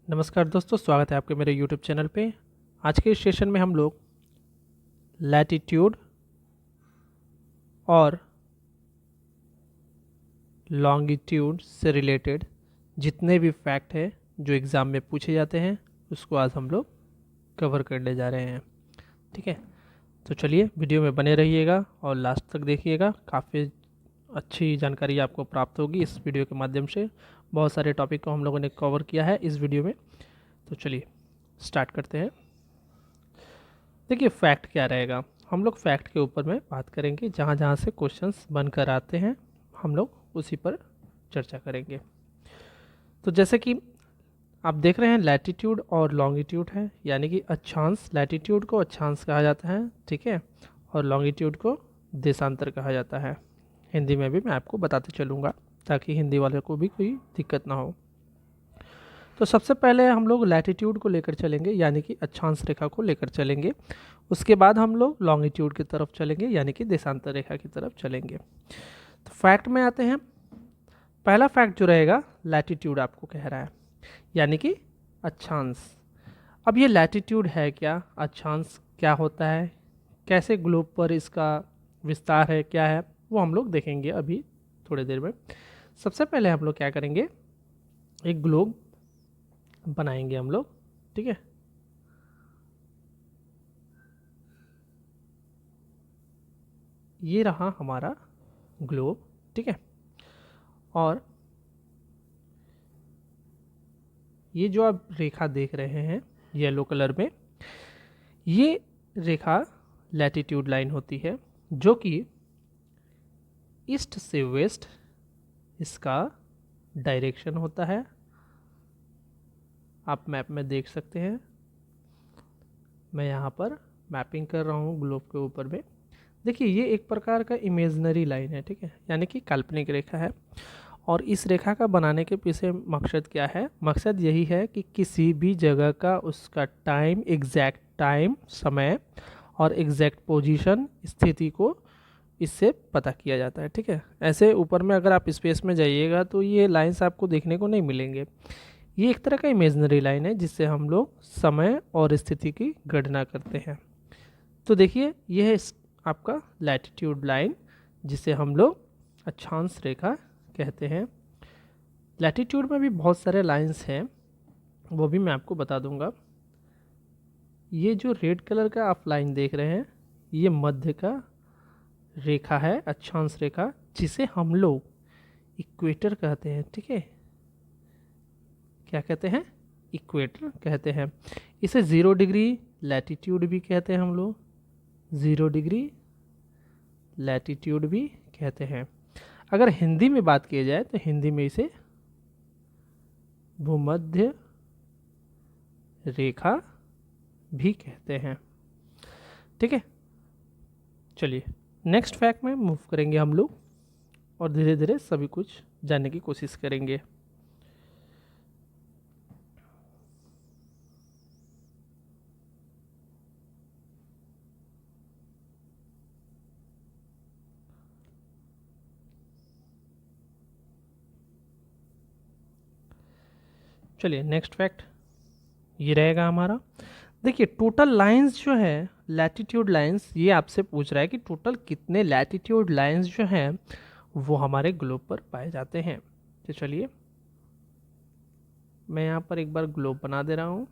नमस्कार दोस्तों, स्वागत है आपके मेरे YouTube चैनल पे। आज के इस सेशन में हम लोग लैटिट्यूड और लॉन्गिट्यूड से रिलेटेड जितने भी फैक्ट हैं जो एग्ज़ाम में पूछे जाते हैं उसको आज हम लोग कवर करने जा रहे हैं। ठीक है, तो चलिए वीडियो में बने रहिएगा और लास्ट तक देखिएगा। काफ़ी अच्छी जानकारी आपको प्राप्त होगी इस वीडियो के माध्यम से। बहुत सारे टॉपिक को हम लोगों ने कवर किया है इस वीडियो में। तो चलिए स्टार्ट करते हैं। देखिए फैक्ट क्या रहेगा, हम लोग फैक्ट के ऊपर में बात करेंगे। जहाँ जहाँ से क्वेश्चंस बनकर आते हैं हम लोग उसी पर चर्चा करेंगे। तो जैसे कि आप देख रहे हैं लैटिट्यूड और लॉन्गिट्यूड है, यानी कि अक्षांश। लैटिट्यूड को अक्षांश कहा जाता है, ठीक है, और लॉन्गिट्यूड को देशांतर कहा जाता है। हिंदी में भी मैं आपको बताते चलूँगा ताकि हिंदी वाले को भी कोई दिक्कत ना हो। तो सबसे पहले हम लोग लैटिट्यूड को लेकर चलेंगे, यानी कि अक्षांश रेखा को लेकर चलेंगे। उसके बाद हम लोग लॉन्गिट्यूड की तरफ चलेंगे, यानी कि देशांतर रेखा की तरफ चलेंगे। तो फैक्ट में आते हैं। पहला फैक्ट जो रहेगा, लैटिट्यूड आपको कह रहा है, यानी कि अक्षांश। अब ये लैटिट्यूड है क्या, अक्षांश क्या होता है, कैसे ग्लोब पर इसका विस्तार है, क्या है, वो हम लोग देखेंगे अभी थोड़ी देर में। सबसे पहले हम लोग क्या करेंगे, एक ग्लोब बनाएंगे हम लोग। ठीक है, ये रहा हमारा ग्लोब। ठीक है, और ये जो आप रेखा देख रहे हैं येलो कलर में, ये रेखा लैटिट्यूड लाइन होती है, जो कि ईस्ट से वेस्ट इसका डायरेक्शन होता है। आप मैप में देख सकते हैं, मैं यहाँ पर मैपिंग कर रहा हूँ ग्लोब के ऊपर में। देखिए ये एक प्रकार का इमेजनरी लाइन है, ठीक है, यानी कि काल्पनिक रेखा है। और इस रेखा का बनाने के पीछे मकसद क्या है, मकसद यही है कि किसी भी जगह का उसका टाइम, एग्जैक्ट टाइम, समय और एग्जैक्ट पोजीशन, स्थिति को इससे पता किया जाता है। ठीक है, ऐसे ऊपर में अगर आप स्पेस में जाइएगा तो ये लाइंस आपको देखने को नहीं मिलेंगे। ये एक तरह का इमेजनरी लाइन है जिससे हम लोग समय और स्थिति की गणना करते हैं। तो देखिए यह है आपका लैटिट्यूड लाइन, जिसे हम लोग अक्षांश रेखा कहते हैं। लैटिट्यूड में भी बहुत सारे लाइंस हैं, वो भी मैं आपको बता दूंगा। ये जो रेड कलर का आप लाइन देख रहे हैं, ये मध्य का रेखा है, अक्षांश रेखा, जिसे हम लोग इक्वेटर कहते हैं। ठीक है, क्या कहते हैं, इक्वेटर कहते हैं। इसे 0 डिग्री लैटिट्यूड भी कहते हैं हम लोग, 0 डिग्री लैटिट्यूड भी कहते हैं। अगर हिंदी में बात की जाए तो हिंदी में इसे भूमध्य रेखा भी कहते हैं। ठीक है, चलिए नेक्स्ट फैक्ट में मूव करेंगे हम लोग और धीरे धीरे सभी कुछ जानने की कोशिश करेंगे। चलिए नेक्स्ट फैक्ट ये रहेगा हमारा। देखिए टोटल लाइंस जो है, लैटिट्यूड लाइंस, ये आपसे पूछ रहा है कि टोटल कितने लैटिट्यूड लाइंस जो हैं वो हमारे ग्लोब पर पाए जाते हैं। तो चलिए मैं यहाँ पर एक बार ग्लोब बना दे रहा हूँ।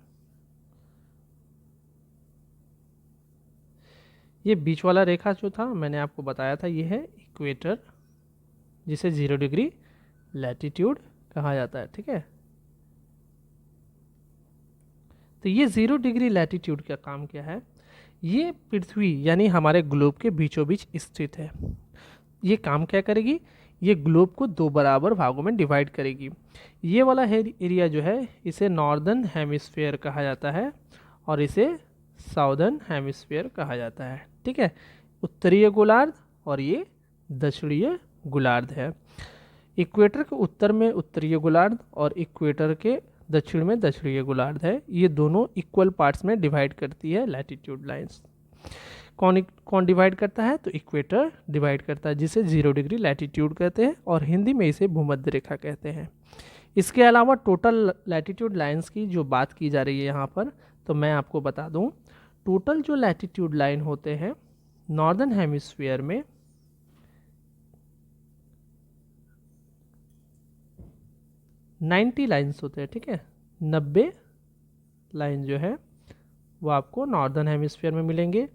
ये बीच वाला रेखा जो था मैंने आपको बताया था, ये है इक्वेटर, जिसे 0 डिग्री लैटिट्यूड कहा जाता है। ठीक है, तो ये 0 डिग्री लैटिट्यूड का काम क्या है, ये पृथ्वी यानी हमारे ग्लोब के बीचों बीच स्थित है। ये काम क्या करेगी, ये ग्लोब को 2 बराबर भागों में डिवाइड करेगी। ये वाला एरिया जो है इसे नॉर्दर्न हेमिस्फीयर कहा जाता है और इसे साउदर्न हेमिस्फीयर कहा जाता है। ठीक है, उत्तरीय गोलार्ध और ये दक्षिणीय गोलार्ध है। इक्वेटर के उत्तर में उत्तरीय गोलार्ध और इक्वेटर के दक्षिण में दक्षिणीय गोलार्ध है। ये दोनों इक्वल पार्ट्स में डिवाइड करती है लैटिट्यूड लाइंस। कौन कौन डिवाइड करता है, तो इक्वेटर डिवाइड करता है, जिसे 0 डिग्री लैटिट्यूड कहते हैं और हिंदी में इसे भूमध्य रेखा कहते हैं। इसके अलावा टोटल लैटिट्यूड लाइंस की जो बात की जा रही है यहाँ पर, तो मैं आपको बता दूँ, टोटल जो लैटिट्यूड लाइन होते हैं नॉर्दर्न हेमिस्फीयर में 90 लाइंस होते हैं, ठीक है। 90 लाइन जो है वो आपको नॉर्दर्न हेमिस्फीयर में मिलेंगे,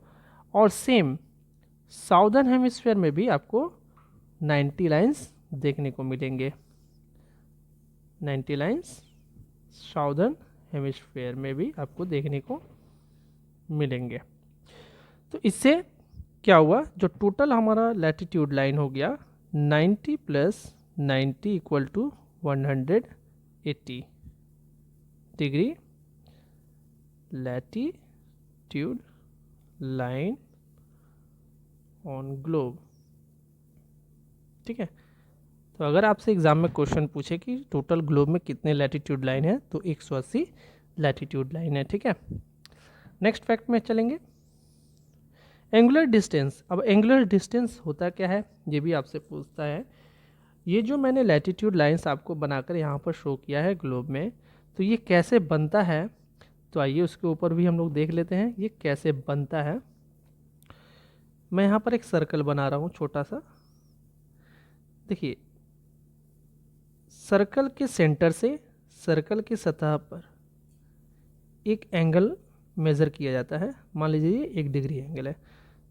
और सेम साउदर्न हेमिस्फीयर में भी आपको 90 लाइंस देखने को मिलेंगे। 90 लाइंस साउदर्न हेमिस्फीयर में भी आपको देखने को मिलेंगे। तो इससे क्या हुआ, जो टोटल हमारा लैटिट्यूड लाइन हो गया 90 plus 90 equal to 180 degree latitude line on globe, ठीक है। तो अगर आपसे एग्जाम में क्वेश्चन पूछे कि टोटल ग्लोब में कितने लैटिट्यूड लाइन है, तो 180 लैटिट्यूड लाइन है, ठीक है। नेक्स्ट फैक्ट में चलेंगे, एंगुलर डिस्टेंस। अब एंगुलर डिस्टेंस होता क्या है, ये भी आपसे पूछता है। ये जो मैंने लैटिट्यूड लाइंस आपको बनाकर यहाँ पर शो किया है ग्लोब में, तो ये कैसे बनता है, तो आइए उसके ऊपर भी हम लोग देख लेते हैं ये कैसे बनता है। मैं यहाँ पर एक सर्कल बना रहा हूँ छोटा सा। देखिए, सर्कल के सेंटर से सर्कल की सतह पर एक एंगल मेज़र किया जाता है। मान लीजिए ये 1 डिग्री एंगल है,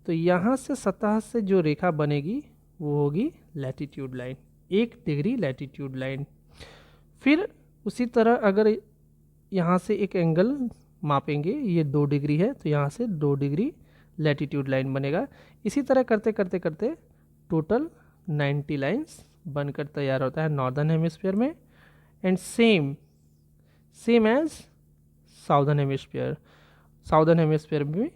तो यहाँ से सतह से जो रेखा बनेगी वो होगी latitude line, 1 degree latitude line. फिर उसी तरह अगर यहाँ से एक एंगल मापेंगे, ये 2 डिग्री है, तो यहाँ से 2 डिग्री लैटिट्यूड लाइन बनेगा। इसी तरह करते करते करते टोटल 90 लाइंस बनकर तैयार होता है नॉर्दर्न हेमिस्फीयर में, and same as southern hemisphere. Southern hemisphere में भी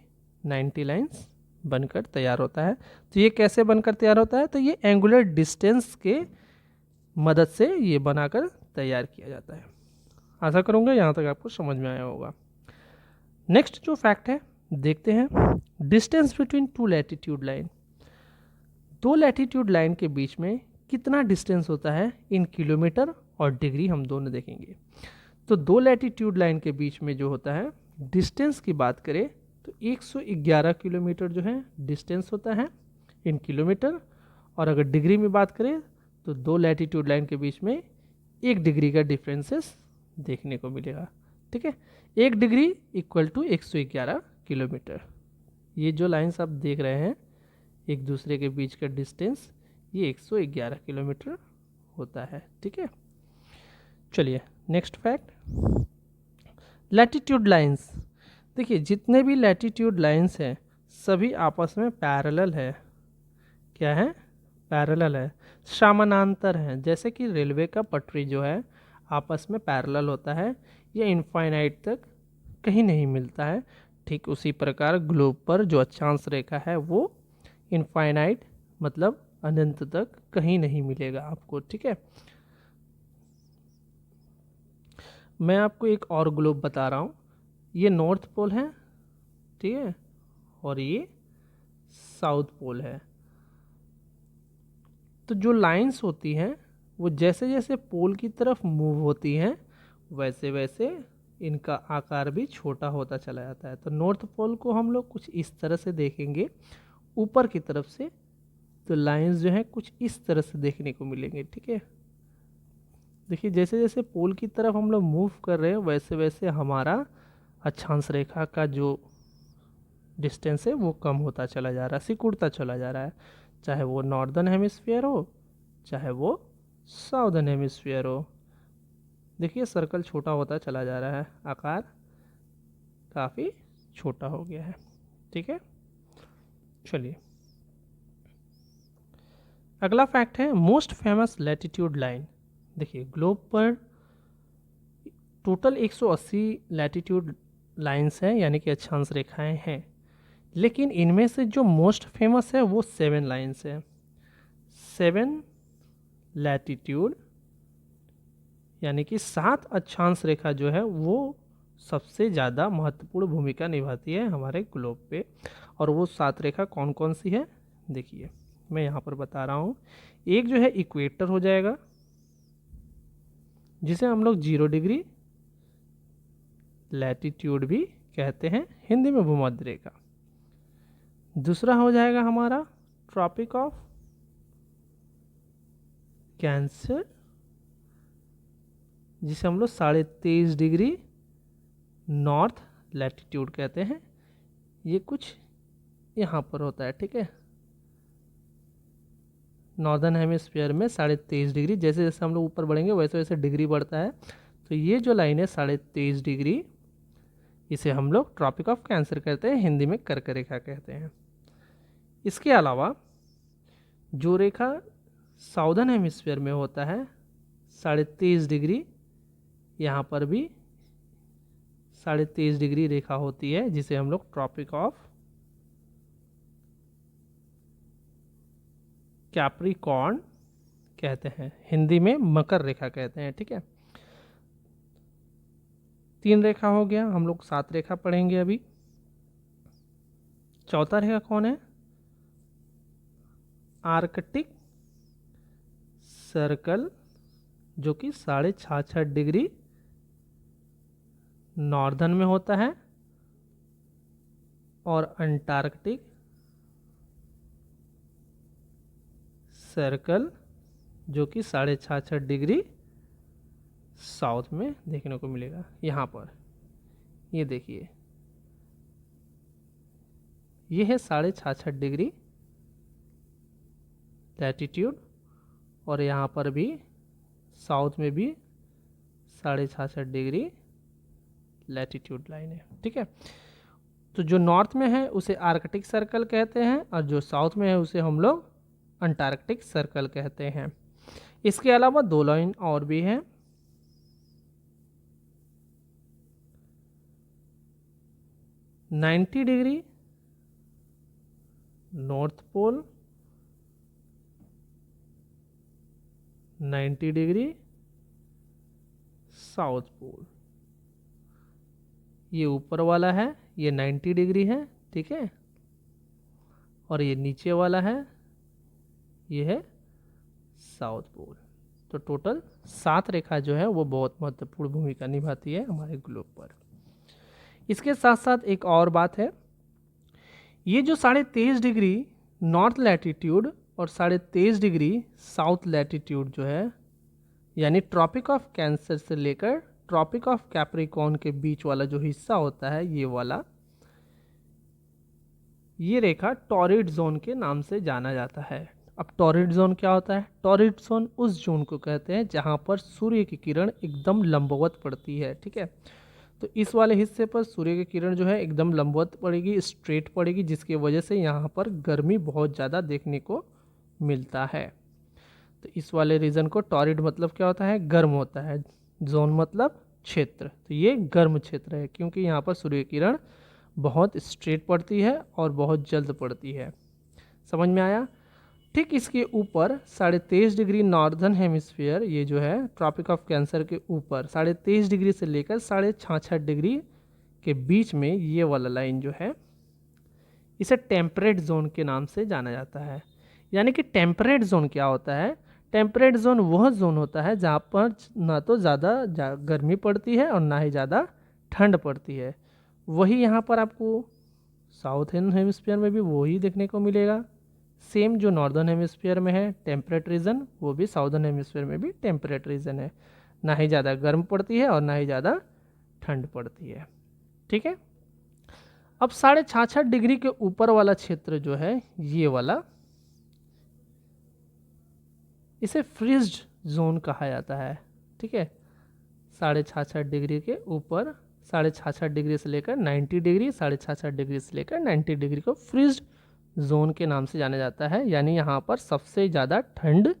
90 लाइंस बनकर तैयार होता है। तो ये कैसे बनकर तैयार होता है, तो ये एंगुलर डिस्टेंस के मदद से ये बनाकर तैयार किया जाता है। आशा करूँगा यहाँ तक आपको समझ में आया होगा। नेक्स्ट जो फैक्ट है देखते हैं, distance between 2 latitude line. 2 latitude line के बीच में कितना डिस्टेंस होता है इन किलोमीटर और डिग्री हम दोनों देखेंगे। तो 2 लैटिट्यूड लाइन के बीच में जो होता है डिस्टेंस की बात करें तो 111 किलोमीटर जो है डिस्टेंस होता है इन किलोमीटर, और अगर डिग्री में बात करें तो 2 लैटिट्यूड लाइन के बीच में 1 डिग्री का डिफरेंसेस देखने को मिलेगा, ठीक है। 1 डिग्री इक्वल टू 111 किलोमीटर। ये जो लाइंस आप देख रहे हैं एक दूसरे के बीच का डिस्टेंस, ये 111 किलोमीटर होता है, ठीक है। चलिए नेक्स्ट फैक्ट, लैटिट्यूड लाइंस। देखिए, जितने भी लैटिट्यूड लाइंस हैं सभी आपस में पैरेलल है। क्या है? पैरेलल है, समानांतर हैं। जैसे कि रेलवे का पटरी जो है आपस में पैरेलल होता है, ये इनफाइनाइट तक कहीं नहीं मिलता है। ठीक उसी प्रकार ग्लोब पर जो अक्षांश रेखा है वो इनफाइनाइट मतलब अनंत तक कहीं नहीं मिलेगा आपको, ठीक है। मैं आपको एक और ग्लोब बता रहा हूँ, ये नॉर्थ पोल है, ठीक है, और ये साउथ पोल है। तो जो लाइंस होती हैं वो जैसे जैसे पोल की तरफ मूव होती हैं वैसे वैसे इनका आकार भी छोटा होता चला जाता है। तो नॉर्थ पोल को हम लोग कुछ इस तरह से देखेंगे ऊपर की तरफ से, तो लाइंस जो है कुछ इस तरह से देखने को मिलेंगे, ठीक है। देखिए, जैसे जैसे पोल की तरफ हम लोग मूव कर रहे हैं वैसे वैसे हमारा अक्षांश रेखा का जो डिस्टेंस है वो कम होता चला जा रहा है, सिकुड़ता चला जा रहा है, चाहे वो नॉर्दर्न हेमिस्फीयर हो चाहे वो साउदर्न हेमिस्फीयर हो। देखिए सर्कल छोटा होता चला जा रहा है, आकार काफ़ी छोटा हो गया है, ठीक है। चलिए अगला फैक्ट है मोस्ट फेमस लैटिट्यूड लाइन। देखिए ग्लोब पर टोटल 180 लैटिट्यूड लाइंस हैं, यानी कि अक्षांश रेखाएं हैं, लेकिन इनमें से जो मोस्ट फेमस है वो 7 लाइंस है। 7 लैटिट्यूड यानी कि 7 अक्षांश रेखा जो है वो सबसे ज़्यादा महत्वपूर्ण भूमिका निभाती है हमारे ग्लोब पे। और वो 7 रेखा कौन कौन सी है देखिए मैं यहाँ पर बता रहा हूँ। एक जो है इक्वेटर हो जाएगा, जिसे हम लोग 0 डिग्री लैटिट्यूड भी कहते हैं हिंदी में भूमध्य रेखा। दूसरा हो जाएगा हमारा ट्रॉपिक ऑफ कैंसर, जिसे हम लोग 23.5 डिग्री नॉर्थ लैटिट्यूड कहते हैं। ये कुछ यहाँ पर होता है, ठीक है, नॉर्दर्न हेमिस्फीयर में 23.5 डिग्री। जैसे जैसे हम लोग ऊपर बढ़ेंगे वैसे वैसे डिग्री बढ़ता है। तो ये जो लाइन है 23.5 डिग्री, इसे हम लोग ट्रॉपिक ऑफ कैंसर कहते हैं, हिंदी में कर्क रेखा कहते हैं। इसके अलावा जो रेखा साउदर्न हेमिस्फीयर में होता है 23.5 डिग्री, यहाँ पर भी 23.5 डिग्री रेखा होती है, जिसे हम लोग ट्रॉपिक ऑफ कैप्रिकॉर्न कहते हैं, हिंदी में मकर रेखा कहते हैं, ठीक है। 3 रेखा हो गया, हम लोग 7 रेखा पढ़ेंगे अभी। चौथा रेखा कौन है? आर्कटिक सर्कल, जो कि 66.5 डिग्री नॉर्दर्न में होता है, और अंटार्कटिक सर्कल जो कि 66.5 डिग्री साउथ में देखने को मिलेगा। यहाँ पर ये देखिए, ये है 66.5 डिग्री लैटिट्यूड, और यहाँ पर भी साउथ में भी 66.5 डिग्री लैटिट्यूड लाइन है, ठीक है। तो जो नॉर्थ में है उसे आर्कटिक सर्कल कहते हैं, और जो साउथ में है उसे हम लोग अंटार्कटिक सर्कल कहते हैं। इसके अलावा 2 लाइन और भी हैं। Ninety degree north pole, 90 degree south pole. ये ऊपर वाला है, ये 90 डिग्री है, ठीक है, और ये नीचे वाला है, ये है साउथ पोल। तो टोटल 7 रेखा जो है वो बहुत महत्वपूर्ण भूमिका निभाती है हमारे ग्लोब पर। इसके साथ साथ एक और बात है, ये जो 23.5 डिग्री नॉर्थ लैटिट्यूड और 23.5 डिग्री साउथ लैटिट्यूड जो है, यानी ट्रॉपिक ऑफ कैंसर से लेकर ट्रॉपिक ऑफ कैप्रिकॉर्न के बीच वाला जो हिस्सा होता है, ये वाला, ये रेखा टॉरिड जोन के नाम से जाना जाता है। अब टॉरिड जोन क्या होता है? टॉरिड जोन उस जोन को कहते हैं जहां पर सूर्य की किरण एकदम लंबवत पड़ती है, ठीक है। तो इस वाले हिस्से पर सूर्य की किरण जो है एकदम लंबवत पड़ेगी, स्ट्रेट पड़ेगी, जिसकी वजह से यहाँ पर गर्मी बहुत ज़्यादा देखने को मिलता है। तो इस वाले रीजन को टॉरिड मतलब क्या होता है? गर्म होता है। जोन मतलब क्षेत्र, तो ये गर्म क्षेत्र है क्योंकि यहाँ पर सूर्य किरण बहुत स्ट्रेट पड़ती है और बहुत जल्द पड़ती है। समझ में आया? ठीक इसके ऊपर 23.5 डिग्री नॉर्दर्न हेमिस्फीयर, ये जो है ट्रॉपिक ऑफ कैंसर के ऊपर 23.5 डिग्री से लेकर 66.5 डिग्री के बीच में ये वाला लाइन जो है, इसे टेम्परेट जोन के नाम से जाना जाता है। यानी कि टेम्परेट जोन क्या होता है? टेम्परेट जोन वह जोन होता है जहाँ पर ना तो ज़्यादा गर्मी पड़ती है और ना ही ज़्यादा ठंड पड़ती है। वही यहाँ पर आपको साउथर्न हेमिस्फीयर में भी वही देखने को मिलेगा। सेम जो नॉर्दर्न हेमिस्फीयर में है टेम्परेट रीजन, वो भी साउदर्न हेमिस्फीयर में भी टेम्परेट रीजन है। ना ही ज़्यादा गर्म पड़ती है और ना ही ज़्यादा ठंड पड़ती है, ठीक है। अब 66.5 डिग्री के ऊपर वाला क्षेत्र जो है, ये वाला, इसे फ्रीज्ड जोन कहा जाता है, ठीक है। 66.5 डिग्री के ऊपर 66.5 डिग्री से लेकर 90 डिग्री, 66.5 डिग्री से लेकर 90 डिग्री को फ्रीज्ड जोन के नाम से जाना जाता है। यानी यहाँ पर सबसे ज़्यादा ठंड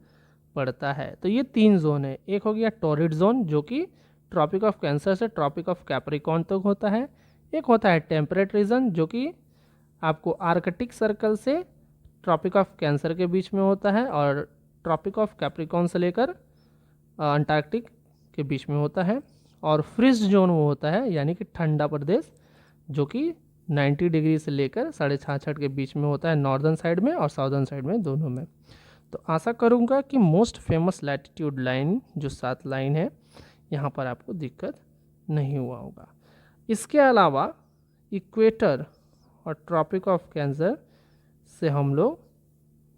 पड़ता है। तो ये 3 जोन है। एक हो गया टॉरिड जोन जो कि ट्रॉपिक ऑफ कैंसर से ट्रॉपिक ऑफ कैप्रिकॉर्न तक होता है। एक होता है टेम्परेट रीजन जो कि आपको आर्कटिक सर्कल से ट्रॉपिक ऑफ कैंसर के बीच में होता है, और ट्रॉपिक ऑफ कैप्रिकॉर्न से लेकर अंटार्कटिक के बीच में होता है। और फ्रीज जोन वो होता है यानी कि ठंडा प्रदेश, जो कि 90 डिग्री से लेकर 66.5 के बीच में होता है, नॉर्दर्न साइड में और साउदर्न साइड में, दोनों में। तो आशा करूँगा कि मोस्ट फेमस लैटिट्यूड लाइन जो 7 लाइन है, यहाँ पर आपको दिक्कत नहीं हुआ होगा। इसके अलावा इक्वेटर और ट्रॉपिक ऑफ कैंसर से हम लोग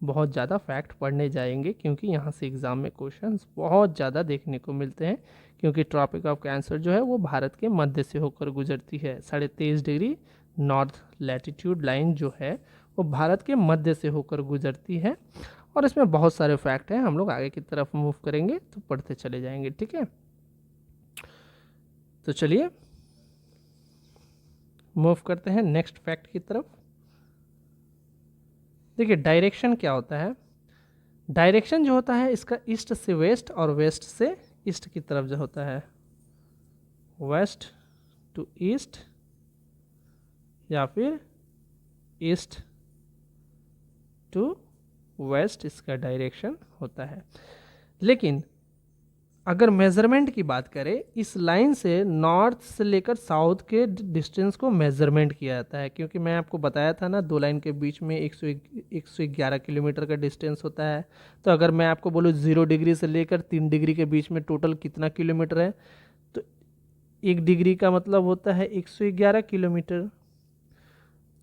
बहुत ज़्यादा फैक्ट पढ़ने जाएंगे, क्योंकि यहाँ से एग्ज़ाम में क्वेश्चंस बहुत ज़्यादा देखने को मिलते हैं। क्योंकि ट्रॉपिक ऑफ कैंसर जो है वो भारत के मध्य से होकर गुजरती है। 23.5 डिग्री नॉर्थ लैटिट्यूड लाइन जो है वो भारत के मध्य से होकर गुजरती है, और इसमें बहुत सारे फैक्ट हैं। हम लोग आगे की तरफ मूव करेंगे तो पढ़ते चले जाएंगे, ठीक है। तो चलिए मूव करते हैं नेक्स्ट फैक्ट की तरफ। देखिए डायरेक्शन क्या होता है। डायरेक्शन जो होता है इसका ईस्ट से वेस्ट और वेस्ट से ईस्ट की तरफ जो होता है, वेस्ट टू ईस्ट या फिर ईस्ट टू वेस्ट, इसका डायरेक्शन होता है। लेकिन अगर मेजरमेंट की बात करें, इस लाइन से नॉर्थ से लेकर साउथ के डिस्टेंस को मेजरमेंट किया जाता है। क्योंकि मैं आपको बताया था ना, दो लाइन के बीच में 111 किलोमीटर का डिस्टेंस होता है। तो अगर मैं आपको बोलूँ 0 डिग्री से लेकर 3 डिग्री के बीच में टोटल कितना किलोमीटर है, तो 1 डिग्री का मतलब होता है 111 किलोमीटर।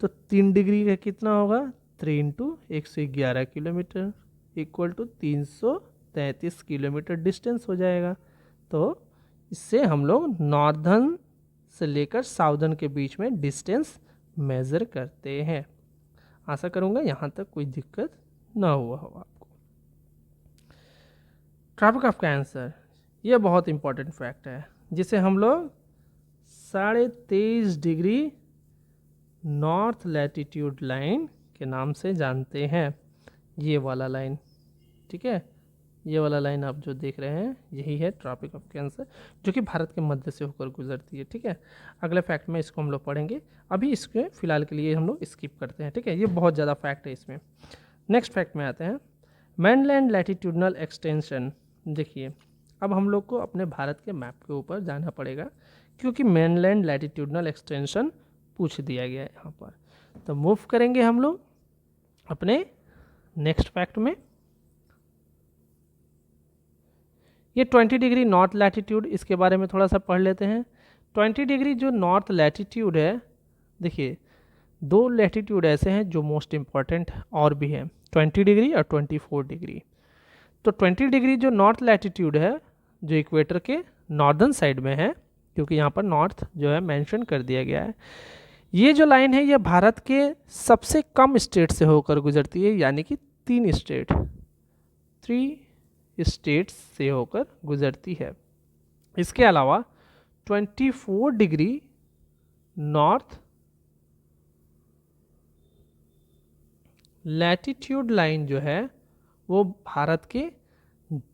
तो 3 डिग्री का कितना होगा, 3 × 111 kilometre equal to 333 kilometre distance हो जाएगा। तो इससे हम लोग नॉर्दर्न से लेकर साउदर्न के बीच में डिस्टेंस मेज़र करते हैं। आशा करूँगा यहाँ तक कोई दिक्कत ना हुआ हो आपको। ट्रॉपिक ऑफ कैंसर, ये बहुत इंपॉर्टेंट फैक्ट है, जिसे हम लोग 23.5 डिग्री नॉर्थ लैटिट्यूड लाइन के नाम से जानते हैं। ये वाला लाइन, ठीक है, ये वाला लाइन आप जो देख रहे हैं यही है ट्रॉपिक ऑफ कैंसर, जो कि भारत के मध्य से होकर गुजरती है, ठीक है। अगले फैक्ट में इसको हम लोग पढ़ेंगे, अभी इसके फिलहाल के लिए हम लोग स्किप करते हैं, ठीक है। ये बहुत ज़्यादा फैक्ट है इसमें। नेक्स्ट फैक्ट में आते हैं, मेनलैंड लैटिट्यूडनल एक्सटेंशन। देखिए अब हम लोग को अपने भारत के मैप के ऊपर जाना पड़ेगा, क्योंकि मेनलैंड लैटिट्यूडनल एक्सटेंशन पूछ दिया गया है यहाँ पर। तो मूव करेंगे हम लोग अपने नेक्स्ट फैक्ट में। ये 20 डिग्री नॉर्थ लैटिट्यूड, इसके बारे में थोड़ा सा पढ़ लेते हैं। 20 डिग्री जो नॉर्थ लैटिट्यूड है, देखिए 2 लैटिट्यूड ऐसे हैं जो मोस्ट इम्पॉर्टेंट और भी हैं, 20 डिग्री और 24 डिग्री। तो 20 डिग्री जो नॉर्थ लैटिट्यूड है, जो इक्वेटर के नॉर्दर्न साइड में है, क्योंकि यहाँ पर नॉर्थ जो है मेंशन कर दिया गया है। ये जो लाइन है ये भारत के सबसे कम स्टेट से होकर गुजरती है, यानी कि 3 स्टेट्स से होकर गुजरती है। इसके अलावा 24 डिग्री नॉर्थ लैटिट्यूड लाइन जो है वो भारत के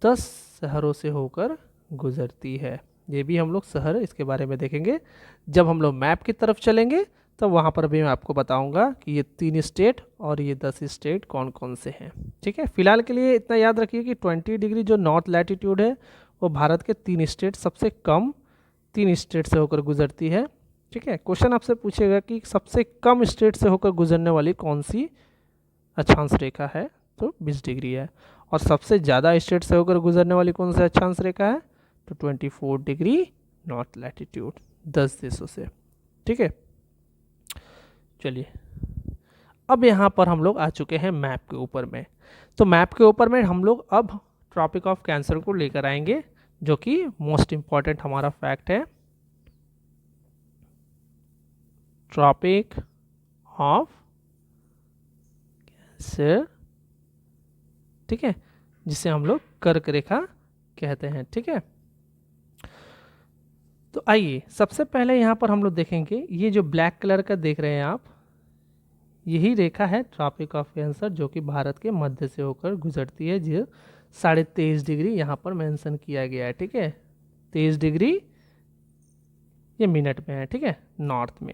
10 शहरों से होकर गुजरती है। ये भी हम लोग शहर इसके बारे में देखेंगे जब हम लोग मैप की तरफ चलेंगे, तो वहाँ पर भी मैं आपको बताऊंगा कि ये 3 स्टेट और ये 10 स्टेट कौन कौन से हैं, ठीक है। फिलहाल के लिए इतना याद रखिए कि 20 डिग्री जो नॉर्थ लैटिट्यूड है वो भारत के 3 स्टेट, सबसे कम 3 स्टेट से होकर गुजरती है, ठीक है। क्वेश्चन आपसे पूछेगा कि सबसे कम स्टेट से होकर गुजरने वाली कौन सी अक्षांश रेखा है, तो 20 डिग्री है। और सबसे ज़्यादा स्टेट से होकर गुजरने वाली कौन सी अक्षांश रेखा है, तो 24 डिग्री नॉर्थ लैटिट्यूड, 10 देशों से, ठीक है। चलिए अब यहाँ पर हम लोग आ चुके हैं मैप के ऊपर में। तो मैप के ऊपर में हम लोग अब ट्रॉपिक ऑफ कैंसर को लेकर आएंगे, जो कि मोस्ट इम्पॉर्टेंट हमारा फैक्ट है, ट्रॉपिक ऑफ कैंसर, ठीक है, जिसे हम लोग कर्क रेखा कहते हैं, ठीक है। तो आइए सबसे पहले यहाँ पर हम लोग देखेंगे, ये जो ब्लैक कलर का देख रहे हैं आप, यही रेखा है ट्रॉपिक ऑफ कैंसर, जो कि भारत के मध्य से होकर गुजरती है, जो 23.5 डिग्री यहाँ पर मेंशन किया गया है, ठीक है। 23 डिग्री ये मिनट में है, ठीक है, नॉर्थ में।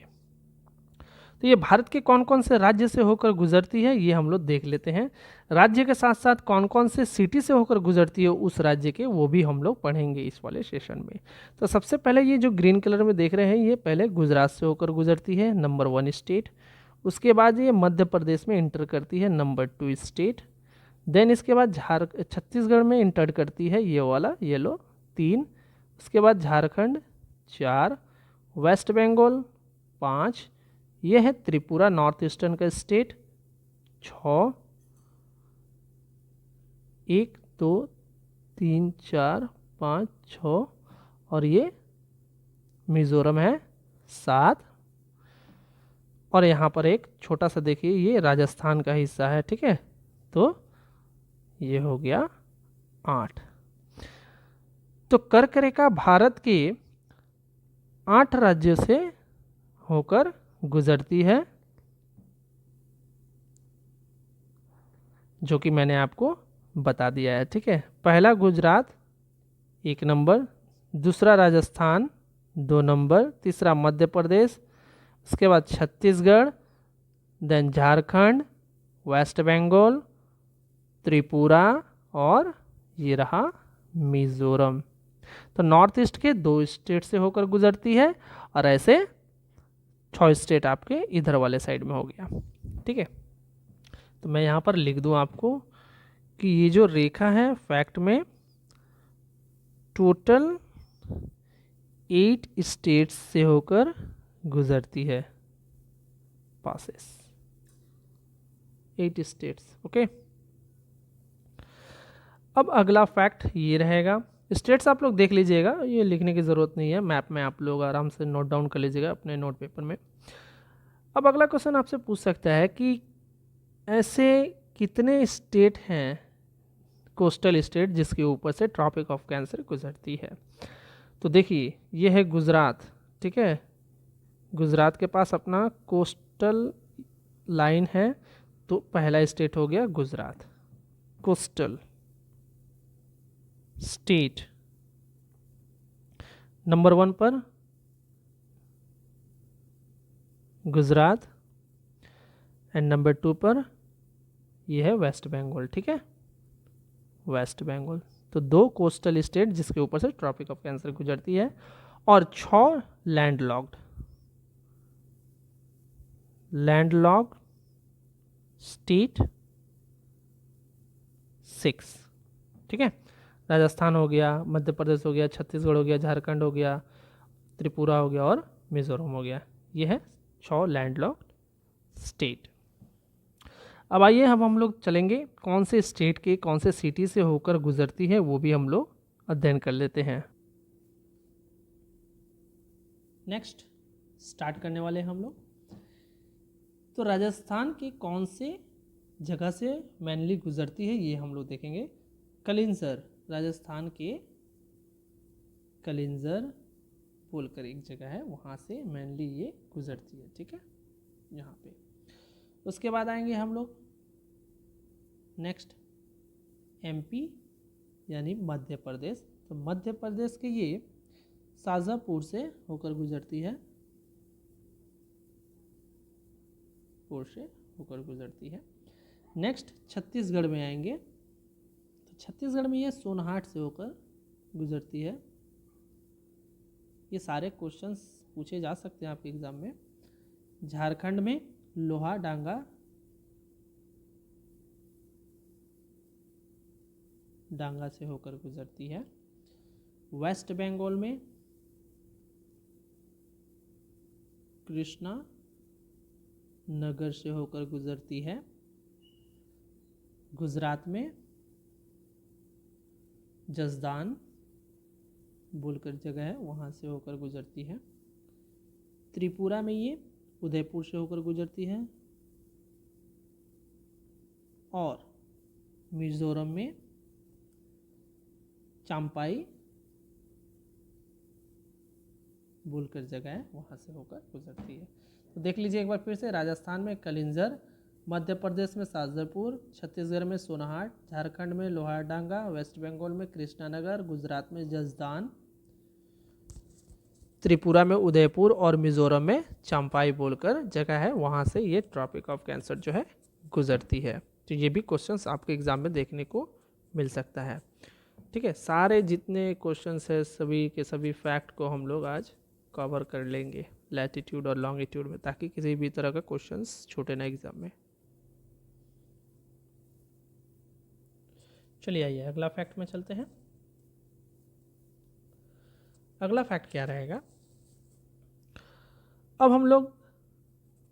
तो ये भारत के कौन कौन से राज्य से होकर गुजरती है ये हम लोग देख लेते हैं। राज्य के साथ साथ कौन कौन से सिटी से होकर गुजरती है उस राज्य के, वो भी हम लोग पढ़ेंगे इस वाले सेशन में। तो सबसे पहले ये जो ग्रीन कलर में देख रहे हैं, ये पहले गुजरात से होकर गुजरती है, नंबर 1 स्टेट। उसके बाद ये मध्य प्रदेश में इंटर करती है, नंबर 2 स्टेट। देन इसके बाद छत्तीसगढ़ में इंटर करती है, ये वाला येलो 3। उसके बाद झारखंड 4, वेस्ट बंगाल 5, ये है त्रिपुरा नॉर्थ ईस्टर्न का स्टेट 6, 1 2 3 4 5 6, और ये मिजोरम है 7, और यहाँ पर एक छोटा सा देखिए ये राजस्थान का हिस्सा है, ठीक है, तो ये हो गया 8। तो कर्क रेखा भारत के 8 राज्यों से होकर गुजरती है, जो कि मैंने आपको बता दिया है, ठीक है। पहला गुजरात 1 नंबर, दूसरा राजस्थान 2 नंबर, तीसरा मध्य प्रदेश, उसके बाद छत्तीसगढ़, देन झारखंड, वेस्ट बंगाल, त्रिपुरा, और ये रहा मिजोरम। तो नॉर्थ ईस्ट के 2 स्टेट से होकर गुजरती है, और ऐसे 6 स्टेट आपके इधर वाले साइड में हो गया, ठीक है। तो मैं यहाँ पर लिख दूँ आपको कि ये जो रेखा है फैक्ट में टोटल 8 स्टेट्स से होकर गुजरती है, पासेस 8 स्टेट्स, ओके। अब अगला फैक्ट ये रहेगा, स्टेट्स आप लोग देख लीजिएगा, ये लिखने की ज़रूरत नहीं है, मैप में आप लोग आराम से नोट डाउन कर लीजिएगा अपने नोट पेपर में। अब अगला क्वेश्चन आपसे पूछ सकता है कि ऐसे कितने स्टेट हैं, कोस्टल स्टेट, जिसके ऊपर से ट्रॉपिक ऑफ कैंसर गुजरती है। तो देखिए ये है गुजरात, ठीक है, गुजरात के पास अपना कोस्टल लाइन है, तो पहला स्टेट हो गया गुजरात, कोस्टल स्टेट। नंबर 1 पर गुजरात, एंड नंबर 2 पर यह है वेस्ट बंगाल, ठीक है, वेस्ट बंगाल। तो 2 कोस्टल स्टेट जिसके ऊपर से ट्रॉपिक ऑफ कैंसर गुजरती है, और 6 लैंडलॉक्ड स्टेट 6, ठीक है। राजस्थान हो गया, मध्य प्रदेश हो गया, छत्तीसगढ़ हो गया, झारखंड हो गया, त्रिपुरा हो गया, और मिजोरम हो गया। ये है 6 लैंडलॉक्ड स्टेट। अब आइए हम लोग चलेंगे कौन से स्टेट के कौन से सिटी से होकर गुजरती है, वो भी हम लोग अध्ययन कर लेते हैं। नेक्स्ट स्टार्ट करने वाले हम लोग, तो राजस्थान की कौन से जगह से मेनली गुजरती है ये हम लोग देखेंगे। कलिंजर, राजस्थान के कलिंजर बोलकर एक जगह है, वहाँ से मेनली ये गुजरती है, ठीक है, यहाँ पे। उसके बाद आएंगे हम लोग नेक्स्ट एमपी यानी मध्य प्रदेश। तो मध्य प्रदेश के ये शाजापुर से होकर गुजरती है, पुर से होकर गुजरती है। नेक्स्ट छत्तीसगढ़ में आएंगे, तो छत्तीसगढ़ में ये सोनहाट से होकर गुजरती है। ये सारे क्वेश्चंस पूछे जा सकते हैं आपके एग्जाम में। झारखंड में लोहारडांगा से होकर गुजरती है। वेस्ट बंगाल में कृष्णा नगर से होकर गुजरती है। गुजरात में जसदान बोलकर जगह है, वहाँ से होकर गुजरती है। त्रिपुरा में ये उदयपुर से होकर गुजरती है। और मिजोरम में चांपाई बोलकर जगह है, वहाँ से होकर गुजरती है। तो देख लीजिए एक बार फिर से, राजस्थान में कलिंजर, मध्य प्रदेश में शाजापुर, छत्तीसगढ़ में सोनहाट, झारखंड में लोहारडांगा, वेस्ट बंगाल में कृष्णानगर, गुजरात में जसदान, त्रिपुरा में उदयपुर, और मिजोरम में चांपाई बोलकर जगह है, वहाँ से ये ट्रॉपिक ऑफ कैंसर जो है गुजरती है। तो ये भी क्वेश्चंस आपके एग्जाम में देखने को मिल सकता है, ठीक है। सारे जितने क्वेश्चंस है सभी के सभी फैक्ट को हम लोग आज कवर कर लेंगे लैटिट्यूड और लॉन्गिट्यूड में, ताकि किसी भी तरह का क्वेश्चंस छूटे ना एग्जाम में। चलिए आइए अगला फैक्ट में चलते हैं। अगला फैक्ट क्या रहेगा, अब हम लोग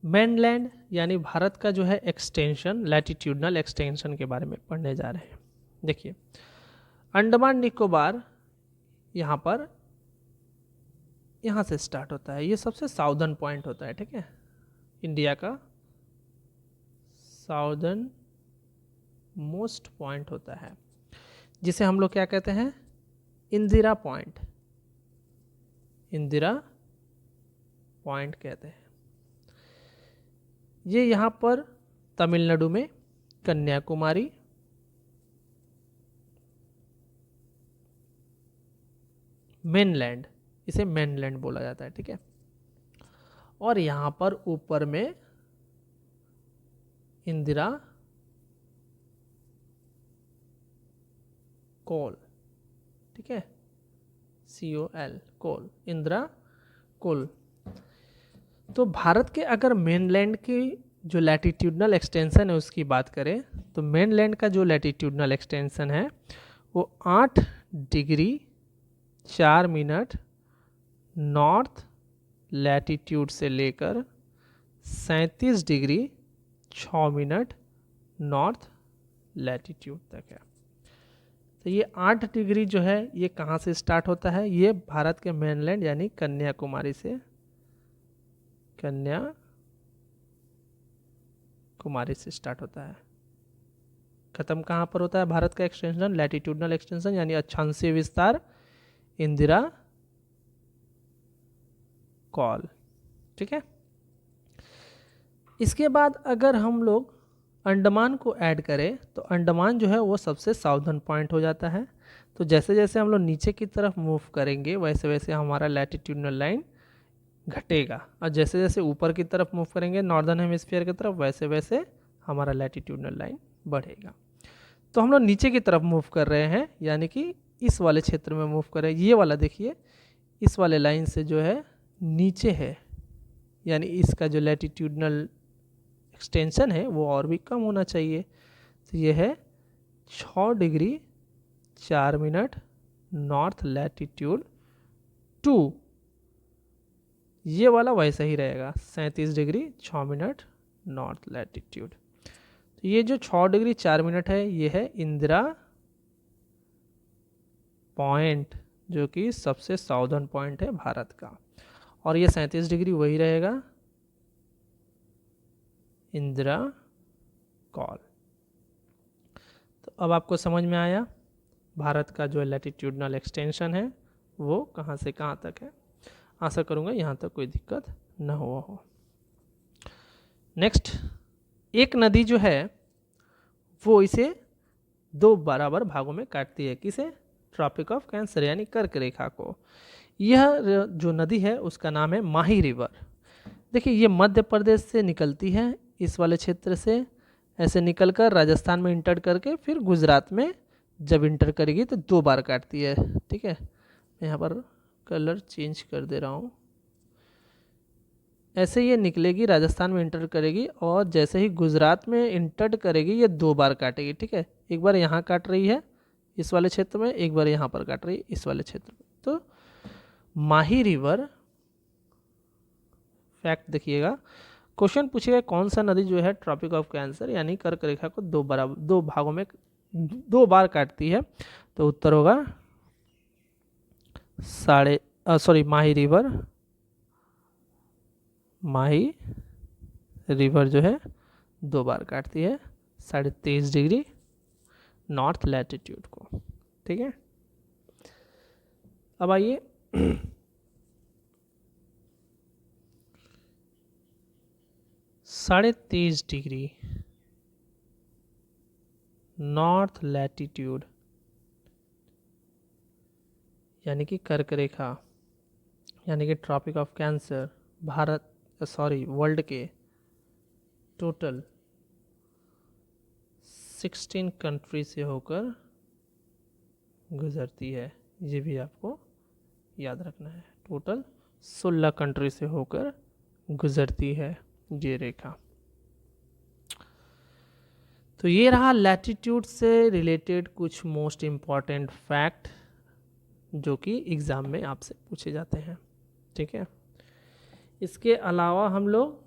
मेनलैंड यानी भारत का जो है एक्सटेंशन, लैटिट्यूडनल एक्सटेंशन के बारे में पढ़ने जा रहे हैं। देखिए, अंडमान निकोबार यहाँ पर, यहाँ से स्टार्ट होता है, ये सबसे साउदर्न पॉइंट होता है, ठीक है, इंडिया का साउदर्न मोस्ट पॉइंट होता है, जिसे हम लोग क्या कहते हैं, इंदिरा पॉइंट, इंदिरा पॉइंट कहते हैं। ये यहाँ पर तमिलनाडु में कन्याकुमारी, मेनलैंड, इसे मेनलैंड बोला जाता है, ठीक है। और यहाँ पर ऊपर में इंदिरा कोल, ठीक है, COL, कोल, इंदिरा कोल। तो भारत के अगर मेनलैंड की जो लैटिट्यूडनल एक्सटेंशन है उसकी बात करें, तो मेनलैंड का जो लैटिट्यूडनल एक्सटेंशन है वो 8 डिग्री 4 मिनट नॉर्थ लैटिट्यूड से लेकर 37 डिग्री 6 मिनट नॉर्थ लैटिट्यूड तक है। तो ये 8 डिग्री जो है ये कहाँ से स्टार्ट होता है, ये भारत के मेनलैंड यानी कन्याकुमारी से, कन्याकुमारी से स्टार्ट होता है। खत्म कहाँ पर होता है भारत का एक्सटेंशन, लैटिट्यूडनल एक्सटेंशन यानी अक्षांशीय विस्तार, इंदिरा कॉल, ठीक है। इसके बाद अगर हम लोग अंडमान को ऐड करें तो अंडमान जो है वो सबसे साउदर्न पॉइंट हो जाता है। तो जैसे जैसे हम लोग नीचे की तरफ मूव करेंगे वैसे वैसे हमारा लैटिट्यूडनल लाइन घटेगा, और जैसे जैसे ऊपर की तरफ मूव करेंगे नॉर्दर्न हेमिस्फीयर की तरफ वैसे वैसे हमारा लैटिट्यूडनल लाइन बढ़ेगा। तो हम लोग नीचे की तरफ मूव कर रहे हैं, यानी कि इस वाले क्षेत्र में मूव कर रहे हैं। ये वाला देखिए, इस वाले लाइन से जो है नीचे है, यानी इसका जो लैटिट्यूडनल एक्सटेंशन है वो और भी कम होना चाहिए। तो ये है 6 degree 4 minute north latitude to, ये वाला वैसा ही रहेगा 37 डिग्री 6 मिनट नॉर्थ लैटिट्यूड। तो ये जो 6 डिग्री 4 मिनट है ये है इंदिरा पॉइंट, जो कि सबसे साउदर्न पॉइंट है भारत का, और ये 37 डिग्री वही रहेगा इंदिरा कॉल। तो अब आपको समझ में आया भारत का जो लैटिट्यूडनल एक्सटेंशन है वो कहाँ से कहाँ तक है। आशा करूँगा यहाँ तक कोई दिक्कत न हुआ हो। नेक्स्ट, एक नदी जो है वो इसे 2 बराबर भागों में काटती है, किसे, ट्रॉपिक ऑफ कैंसर यानी कर्क रेखा को। यह जो नदी है उसका नाम है माही रिवर। देखिए, ये मध्य प्रदेश से निकलती है, इस वाले क्षेत्र से ऐसे निकलकर राजस्थान में इंटर करके फिर गुजरात में जब इंटर करेगी तो 2 बार काटती है, ठीक है। मैं यहाँ पर कलर चेंज कर दे रहा हूँ। ऐसे ये निकलेगी, राजस्थान में इंटर करेगी, और जैसे ही गुजरात में इंटर करेगी ये 2 बार काटेगी, ठीक है। एक बार यहाँ काट रही है इस वाले क्षेत्र में, एक बार यहाँ पर काट रही है इस वाले क्षेत्र में। तो माही रिवर फैक्ट देखिएगा, क्वेश्चन पूछेगा कौन सा नदी जो है ट्रॉपिक ऑफ कैंसर यानी कर्क रेखा को 2 भागों में 2 बार काटती है, तो उत्तर होगा माही रिवर। माही रिवर जो है 2 बार काटती है 23.5 डिग्री नॉर्थ लैटिट्यूड को, ठीक है। अब आइए 23.5 डिग्री नॉर्थ लैटिट्यूड यानी कि कर्क रेखा यानी कि ट्रॉपिक ऑफ कैंसर वर्ल्ड के टोटल 16 कंट्री से होकर गुजरती है। ये भी आपको याद रखना है, टोटल 16 कंट्री से होकर गुजरती है ये रेखा। तो ये रहा लैटिट्यूड से रिलेटेड कुछ मोस्ट इम्पॉर्टेंट फैक्ट जो कि एग्ज़ाम में आपसे पूछे जाते हैं। ठीक है, इसके अलावा हम लोग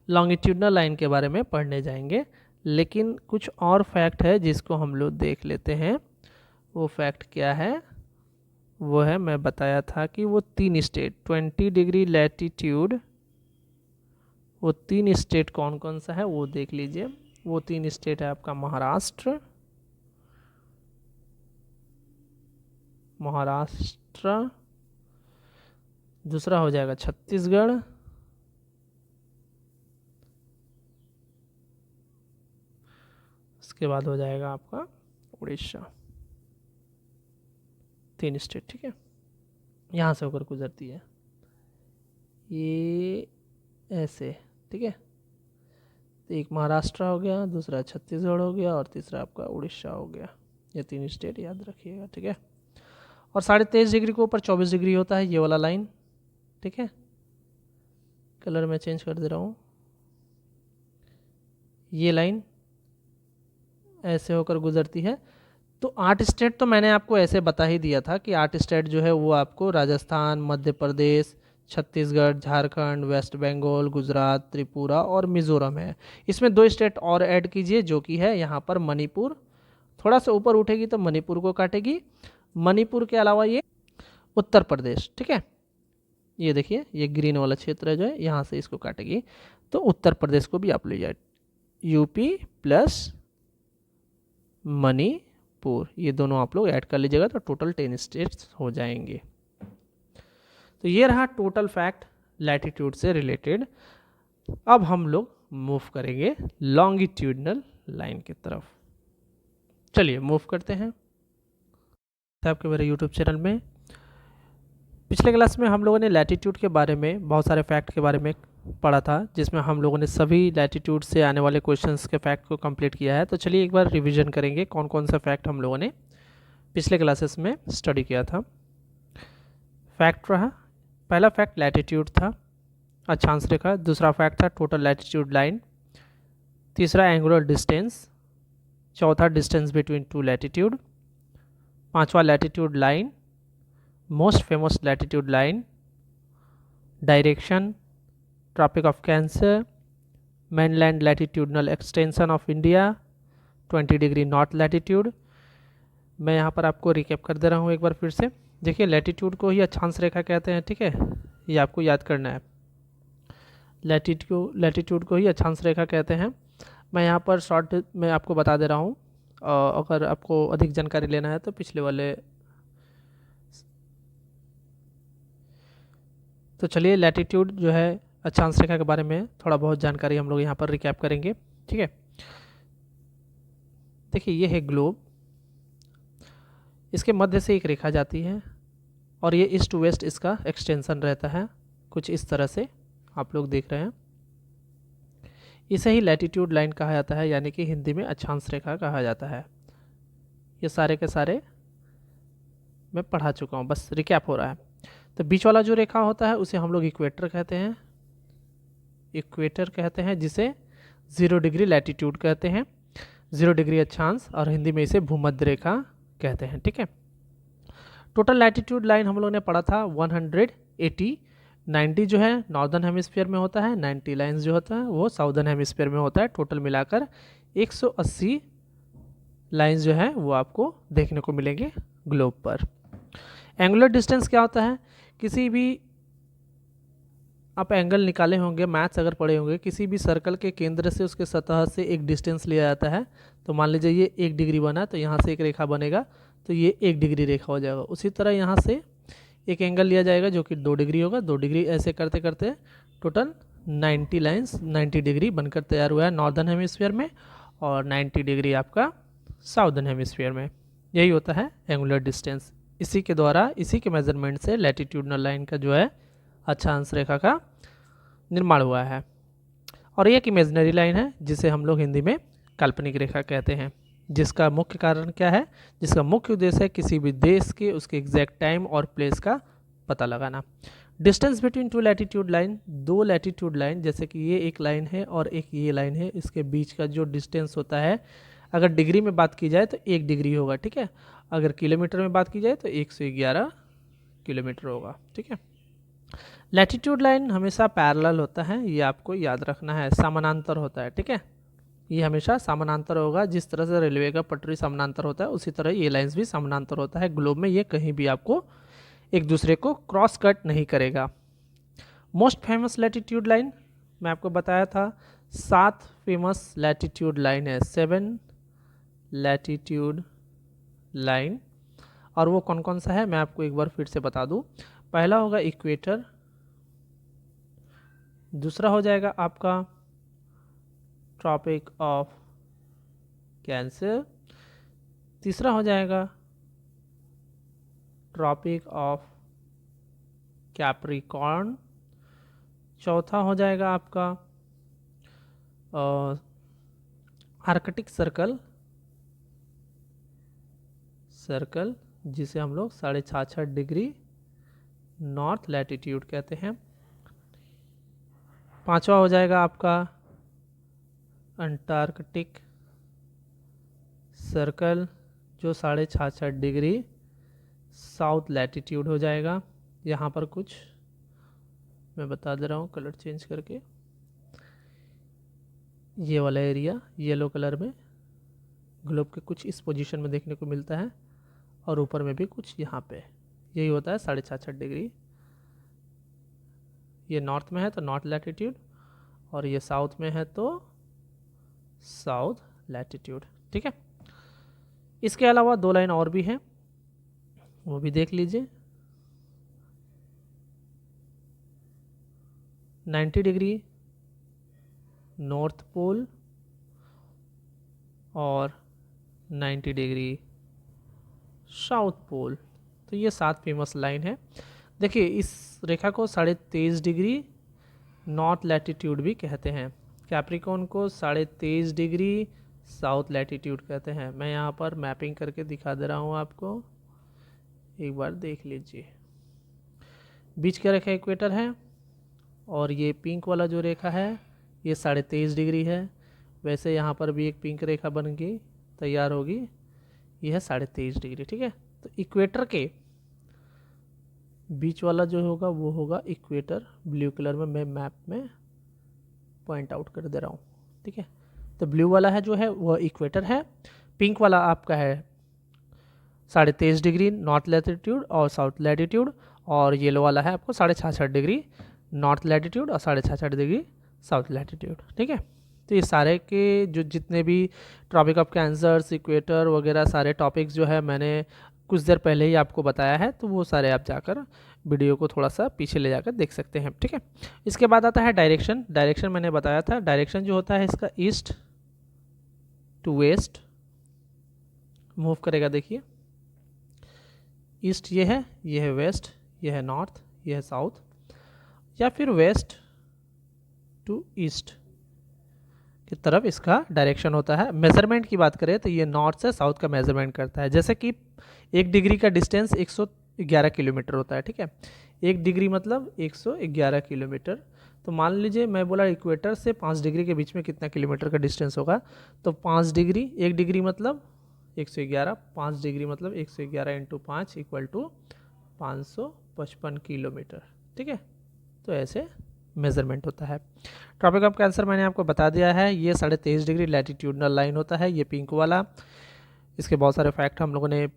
लॉन्गिट्यूडनल लाइन के बारे में पढ़ने जाएंगे, लेकिन कुछ और फैक्ट है जिसको हम लोग देख लेते हैं। वो फैक्ट क्या है? वो है, मैं बताया था कि वो 3 स्टेट 20 डिग्री लैटिट्यूड, वो 3 स्टेट कौन कौन सा है वो देख लीजिए। वो 3 स्टेट है आपका महाराष्ट्र, दूसरा हो जाएगा छत्तीसगढ़, उसके बाद हो जाएगा आपका उड़ीसा। 3 स्टेट, ठीक है, यहाँ से होकर गुजरती है ये ऐसे। ठीक है, तो एक महाराष्ट्र हो गया, दूसरा छत्तीसगढ़ हो गया और तीसरा आपका उड़ीसा हो गया। ये 3 स्टेट याद रखिएगा। ठीक है, और 23.5 डिग्री को ऊपर 24 डिग्री होता है ये वाला लाइन। ठीक है, कलर मैं चेंज कर दे रहा हूँ। ये लाइन ऐसे होकर गुजरती है। तो 8 स्टेट तो मैंने आपको ऐसे बता ही दिया था कि 8 स्टेट जो है वो आपको राजस्थान, मध्य प्रदेश, छत्तीसगढ़, झारखंड, वेस्ट बंगाल, गुजरात, त्रिपुरा और मिजोरम है। इसमें 2 स्टेट और ऐड कीजिए, जो कि है यहाँ पर मणिपुर। थोड़ा सा ऊपर उठेगी तो मणिपुर को काटेगी। मणिपुर के अलावा ये उत्तर प्रदेश, ठीक है, ये देखिए ये ग्रीन वाला क्षेत्र है जो है, यहाँ से इसको काटेगी तो उत्तर प्रदेश को भी आप ले जाए। यूपी प्लस मणिपुर, ये दोनों आप लोग ऐड कर लीजिएगा तो टोटल 10 स्टेट्स हो जाएंगे। तो ये रहा टोटल फैक्ट लैटिट्यूड से रिलेटेड। अब हम लोग मूव करेंगे लॉन्गिट्यूडनल लाइन की तरफ। चलिए मूव करते हैं आपके मेरे यूट्यूब चैनल में। पिछले क्लास में हम लोगों ने लैटिट्यूड के बारे में बहुत सारे फैक्ट के बारे में पढ़ा था, जिसमें हम लोगों ने सभी लैटिट्यूड से आने वाले क्वेश्चंस के फैक्ट को कंप्लीट किया है। तो चलिए एक बार रिवीजन करेंगे कौन कौन सा फैक्ट हम लोगों ने पिछले क्लासेस में स्टडी किया था। फैक्ट रहा, पहला फैक्ट लैटिट्यूड था, अक्षांश रेखा। दूसरा फैक्ट था टोटल लैटिट्यूड लाइन। तीसरा एंगुलर डिस्टेंस। चौथा डिस्टेंस बिटवीन 2 लैटिट्यूड। पांचवा latitude line, most famous latitude line. Direction, tropic of cancer, mainland latitudinal extension of India, 20 degree north latitude. मैं यहाँ पर आपको रिकैप कर दे रहा हूँ एक बार फिर से। देखिए लैटिट्यूड को ही अक्षांश रेखा कहते हैं, ठीक है, ये आपको याद करना है। लैटिट्यूड को ही अक्षांश रेखा कहते हैं। मैं यहाँ पर शॉर्ट में आपको बता दे रहा हूँ, अगर आपको अधिक जानकारी लेना है तो पिछले वाले। तो चलिए लैटिट्यूड जो है अक्षांश रेखा के बारे में थोड़ा बहुत जानकारी हम लोग यहाँ पर रिकैप करेंगे, ठीक है। देखिए ये है ग्लोब, इसके मध्य से एक रेखा जाती है और ये ईस्ट टू वेस्ट इसका एक्सटेंशन रहता है, कुछ इस तरह से आप लोग देख रहे हैं। इसे ही लैटिट्यूड लाइन कहा जाता है, यानी कि हिंदी में अक्षांश रेखा कहा जाता है। ये सारे के सारे मैं पढ़ा चुका हूँ, बस रिकैप हो रहा है। तो बीच वाला जो रेखा होता है उसे हम लोग इक्वेटर कहते हैं, इक्वेटर कहते हैं, जिसे 0 डिग्री लैटिट्यूड कहते हैं, 0 डिग्री अक्षांश, और हिंदी में इसे भूमध्य रेखा कहते हैं, ठीक है। टोटल लैटिट्यूड लाइन हम लोग ने पढ़ा था 180। 90 जो है नॉर्दर्न हेमिस्फीयर में होता है, 90 लाइन्स जो होता है वो साउदर्न हेमिस्फीयर में होता है। टोटल मिलाकर 180 लाइन्स जो है वो आपको देखने को मिलेंगे ग्लोब पर। एंगुलर डिस्टेंस क्या होता है? किसी भी आप एंगल निकाले होंगे, मैथ्स अगर पढ़े होंगे, किसी भी सर्कल के केंद्र से उसके सतह से एक डिस्टेंस लिया जाता है। तो मान लीजिए ये 1 डिग्री बना, तो यहाँ से एक रेखा बनेगा तो ये 1 डिग्री रेखा हो जाएगा। उसी तरह यहाँ से एक एंगल लिया जाएगा जो कि 2 डिग्री होगा, 2 डिग्री, ऐसे करते करते टोटल 90 लाइन्स 90 डिग्री बनकर तैयार हुआ है नॉर्दर्न हेमिस्फीयर में, और 90 डिग्री आपका साउदर्न हेमिस्फीयर में। यही होता है एंगुलर डिस्टेंस। इसी के द्वारा, इसी के मेजरमेंट से लैटिट्यूडनल लाइन का जो है अक्षांश रेखा का निर्माण हुआ है। और ये एक इमेजिनरी लाइन है जिसे हम लोग हिंदी में काल्पनिक रेखा कहते हैं, जिसका मुख्य कारण क्या है? जिसका मुख्य उद्देश्य है किसी भी देश के उसके एग्जैक्ट टाइम और प्लेस का पता लगाना। Distance between 2 latitude line, 2 latitude line, जैसे कि ये एक लाइन है और एक ये लाइन है, इसके बीच का जो डिस्टेंस होता है, अगर डिग्री में बात की जाए तो 1 डिग्री होगा, ठीक है। अगर किलोमीटर में बात की जाए तो 111 किलोमीटर होगा, ठीक है। लैटिट्यूड लाइन हमेशा पैरेलल होता है, ये आपको याद रखना है, समानांतर होता है, ठीक है। ये हमेशा समानांतर होगा, जिस तरह से रेलवे का पटरी समानांतर होता है उसी तरह ये लाइंस भी समानांतर होता है। ग्लोब में ये कहीं भी आपको एक दूसरे को क्रॉस कट नहीं करेगा। मोस्ट फेमस लैटिट्यूड लाइन मैं आपको बताया था, 7 फेमस लैटिट्यूड लाइन है, 7 लैटिट्यूड लाइन। और वो कौन कौन सा है मैं आपको एक बार फिर से बता दूं। पहला होगा इक्वेटर, दूसरा हो जाएगा आपका ट्रॉपिक ऑफ कैंसर, तीसरा हो जाएगा ट्रॉपिक ऑफ कैप्रिकॉर्न, चौथा हो जाएगा आपका आर्कटिक सर्कल, जिसे हम लोग 66.5 डिग्री नॉर्थ लैटिट्यूड कहते हैं। पांचवा हो जाएगा आपका अंटार्कटिक सर्कल, जो 66.5 डिग्री साउथ लैटिट्यूड हो जाएगा। यहाँ पर कुछ मैं बता दे रहा हूँ कलर चेंज करके, ये वाला एरिया येलो कलर में ग्लोब के कुछ इस पोजीशन में देखने को मिलता है, और ऊपर में भी कुछ यहाँ पे, यही होता है 66.5 डिग्री। ये नॉर्थ में है तो नॉर्थ लैटिट्यूड, और ये साउथ में है तो साउथ लैटिट्यूड, ठीक है। इसके अलावा 2 लाइन और भी हैं, वो भी देख लीजिए। 90 डिग्री नॉर्थ पोल और 90 डिग्री साउथ पोल, तो ये 7 फेमस लाइन है। देखिए इस रेखा को 23.5 डिग्री नॉर्थ लैटिट्यूड भी कहते हैं, कैप्रिकॉर्न को 23.5 डिग्री साउथ लैटिट्यूड कहते हैं। मैं यहाँ पर मैपिंग करके दिखा दे रहा हूँ आपको, एक बार देख लीजिए। बीच का रेखा इक्वेटर है, और ये पिंक वाला जो रेखा है ये 23.5 डिग्री है। वैसे यहाँ पर भी एक पिंक रेखा बन के तैयार होगी, यह है 23.5 डिग्री, ठीक है। तो इक्वेटर के बीच वाला जो होगा वो होगा इक्वेटर, ब्लू कलर में मैं मैप में पॉइंट आउट कर दे रहा हूँ, ठीक है। तो ब्लू वाला है जो है वह इक्वेटर है, पिंक वाला आपका है 23.5 डिग्री नॉर्थ लैटिट्यूड और साउथ लैटिट्यूड, और येलो वाला है आपको 66.5 डिग्री नॉर्थ लैटिट्यूड और 66.5 डिग्री साउथ लैटिट्यूड, ठीक है। तो ये सारे के जो जितने भी ट्रॉपिक ऑफ कैंसर, इक्वेटर वगैरह सारे टॉपिक्स जो है मैंने कुछ देर पहले ही आपको बताया है, तो वो सारे आप जाकर वीडियो को थोड़ा सा पीछे ले जाकर देख सकते हैं, ठीक है। इसके बाद आता है डायरेक्शन। डायरेक्शन मैंने बताया था, डायरेक्शन जो होता है इसका ईस्ट टू वेस्ट मूव करेगा। देखिए ईस्ट ये है वेस्ट, ये है नॉर्थ, ये है साउथ, या फिर वेस्ट टू ईस्ट की तरफ इसका डायरेक्शन होता है। मेजरमेंट की बात करें तो ये नॉर्थ से साउथ का मेजरमेंट करता है। जैसे कि 1 डिग्री का डिस्टेंस 111 किलोमीटर होता है, ठीक है। 1 डिग्री मतलब 111 किलोमीटर। तो मान लीजिए मैं बोला इक्वेटर से 5 डिग्री के बीच में कितना किलोमीटर का डिस्टेंस होगा, तो 5 डिग्री, 1 डिग्री मतलब 111, 5 डिग्री मतलब 111 इंटू 5 इक्वल टू 555 किलोमीटर, ठीक है। तो ऐसे मेजरमेंट होता है। ट्रॉपिक ऑफ कैंसर मैंने आपको बता दिया है, ये 23.5 डिग्री लैटिट्यूडनल लाइन होता है, ये पिंक वाला। इसके बहुत सारे फैक्ट हम लोगों ने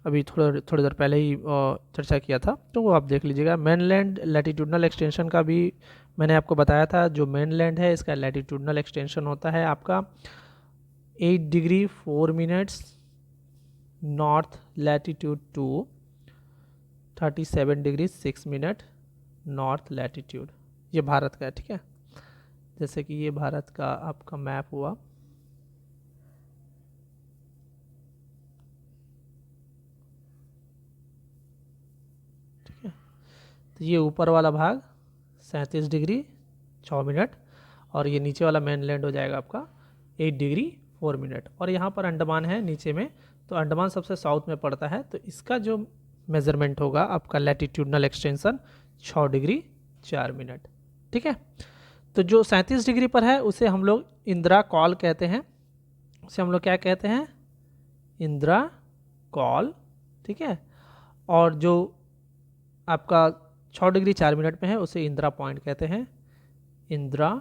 अभी थोड़ी देर पहले ही चर्चा किया था, तो वो आप देख लीजिएगा। मेनलैंड लैटिट्यूडनल एक्सटेंशन का भी मैंने आपको बताया था, जो मेनलैंड है इसका लैटिट्यूडनल एक्सटेंशन होता है आपका 8 degree 4 minutes north latitude to 37 degree 6 minute north latitude. ये भारत का है, ठीक है। जैसे कि ये भारत का आपका मैप हुआ, ठीक है। तो ये ऊपर वाला भाग 37 डिग्री 6 मिनट, और ये नीचे वाला मेनलैंड हो जाएगा आपका 8 डिग्री 4 मिनट। और यहाँ पर अंडमान है नीचे में, तो अंडमान सबसे साउथ में पड़ता है, तो इसका जो मेजरमेंट होगा आपका लैटिट्यूडनल एक्सटेंशन 6 डिग्री 4 मिनट, ठीक है। तो जो 37 डिग्री पर है उसे हम लोग इंदिरा कॉल कहते हैं, उसे हम लोग क्या कहते हैं, इंदिरा कॉल, ठीक है। और जो आपका 6 डिग्री 4 मिनट में है उसे इंदिरा पॉइंट कहते हैं, इंदिरा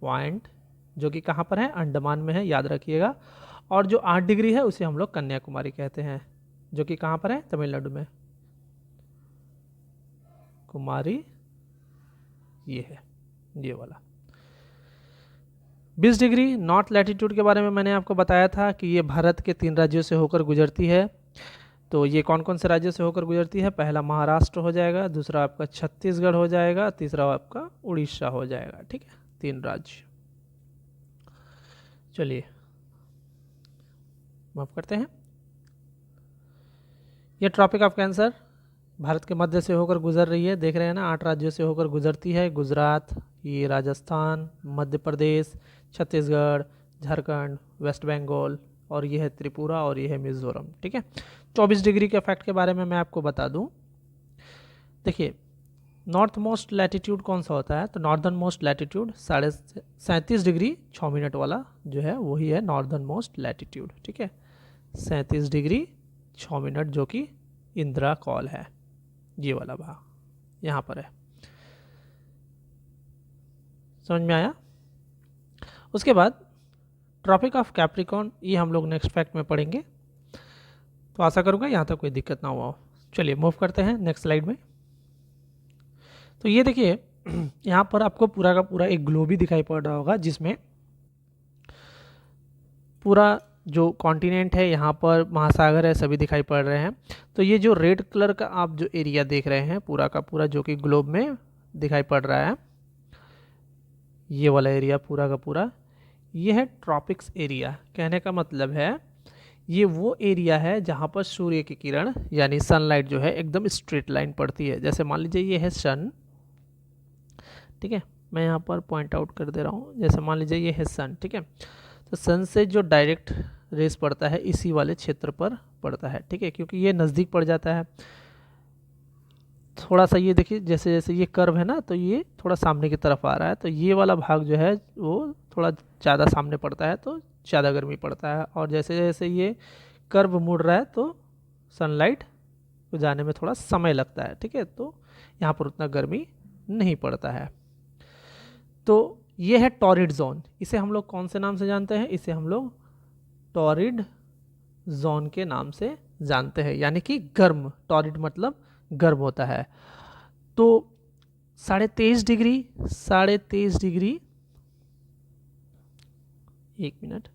पॉइंट, जो कि कहाँ पर है, अंडमान में है, याद रखिएगा। और जो 8 डिग्री है उसे हम लोग कन्याकुमारी कहते हैं, जो कि कहाँ पर है, तमिलनाडु में, कुमारी, ये है, ये वाला। 20 डिग्री नॉर्थ लैटिट्यूड के बारे में मैंने आपको बताया था कि ये भारत के 3 राज्यों से होकर गुजरती है। तो ये कौन कौन से राज्यों से होकर गुजरती है, पहला महाराष्ट्र हो जाएगा, दूसरा आपका छत्तीसगढ़ हो जाएगा, तीसरा आपका उड़ीसा हो जाएगा, ठीक है, 3 राज्य। चलिए माफ करते हैं। ये ट्रॉपिक ऑफ कैंसर भारत के मध्य से होकर गुजर रही है, देख रहे हैं ना, 8 राज्यों से होकर गुजरती है, गुजरात, ये राजस्थान, मध्य प्रदेश, छत्तीसगढ़, झारखंड, वेस्ट बंगाल, और ये है त्रिपुरा, और ये है मिजोरम, ठीक है। 24 डिग्री के फैक्ट के बारे में मैं आपको बता दूं। देखिए नॉर्थ मोस्ट लैटिट्यूड कौन सा होता है, तो northern most latitude 37.5 degree 6 minute वाला जो है वही है नॉर्दर्न मोस्ट लैटिट्यूड, ठीक है, 37 डिग्री 6 मिनट, जो कि इंदिरा कॉल है, ये वाला भाग यहाँ पर है। समझ में आया। उसके बाद ट्रॉपिक ऑफ कैप्रिकॉर्न, ये हम लोग नेक्स्ट फैक्ट में पढ़ेंगे, तो आशा करूँगा यहाँ तक कोई दिक्कत ना हुआ हो। चलिए मूव करते हैं नेक्स्ट स्लाइड में। तो ये देखिए यहाँ पर आपको पूरा का पूरा एक ग्लोब ही दिखाई पड़ रहा होगा, जिसमें पूरा जो कॉन्टिनेंट है, यहाँ पर महासागर है, सभी दिखाई पड़ रहे हैं। तो ये जो रेड कलर का आप जो एरिया देख रहे हैं पूरा का पूरा, जो कि ग्लोब में दिखाई पड़ रहा है, ये वाला एरिया पूरा का पूरा, ये है ट्रॉपिक्स एरिया। कहने का मतलब है ये वो एरिया है जहाँ पर सूर्य की किरण यानी सनलाइट जो है एकदम स्ट्रेट लाइन पड़ती है। जैसे मान लीजिए ये है सन, ठीक है, मैं यहाँ पर पॉइंट आउट कर दे रहा हूँ, जैसे मान लीजिए ये है सन, ठीक है, तो सन से जो डायरेक्ट रेस पड़ता है इसी वाले क्षेत्र पर पड़ता है, ठीक है, क्योंकि ये नज़दीक पड़ जाता है। थोड़ा सा ये देखिए जैसे जैसे ये कर्व है ना, तो ये थोड़ा सामने की तरफ आ रहा है, तो ये वाला भाग जो है वो थोड़ा ज़्यादा सामने पड़ता है, तो ज़्यादा गर्मी पड़ता है। और जैसे जैसे ये कर्व मुड़ रहा है तो सनलाइट को जाने में थोड़ा समय लगता है, ठीक है, तो यहाँ पर उतना गर्मी नहीं पड़ता है। तो ये है टॉरिड जोन, इसे हम लोग कौन से नाम से जानते हैं, इसे हम लोग टॉरिड जोन के नाम से जानते हैं, यानी कि गर्म, टॉरिड मतलब गर्म होता है। तो 23.5 डिग्री 23.5 डिग्री, एक मिनट,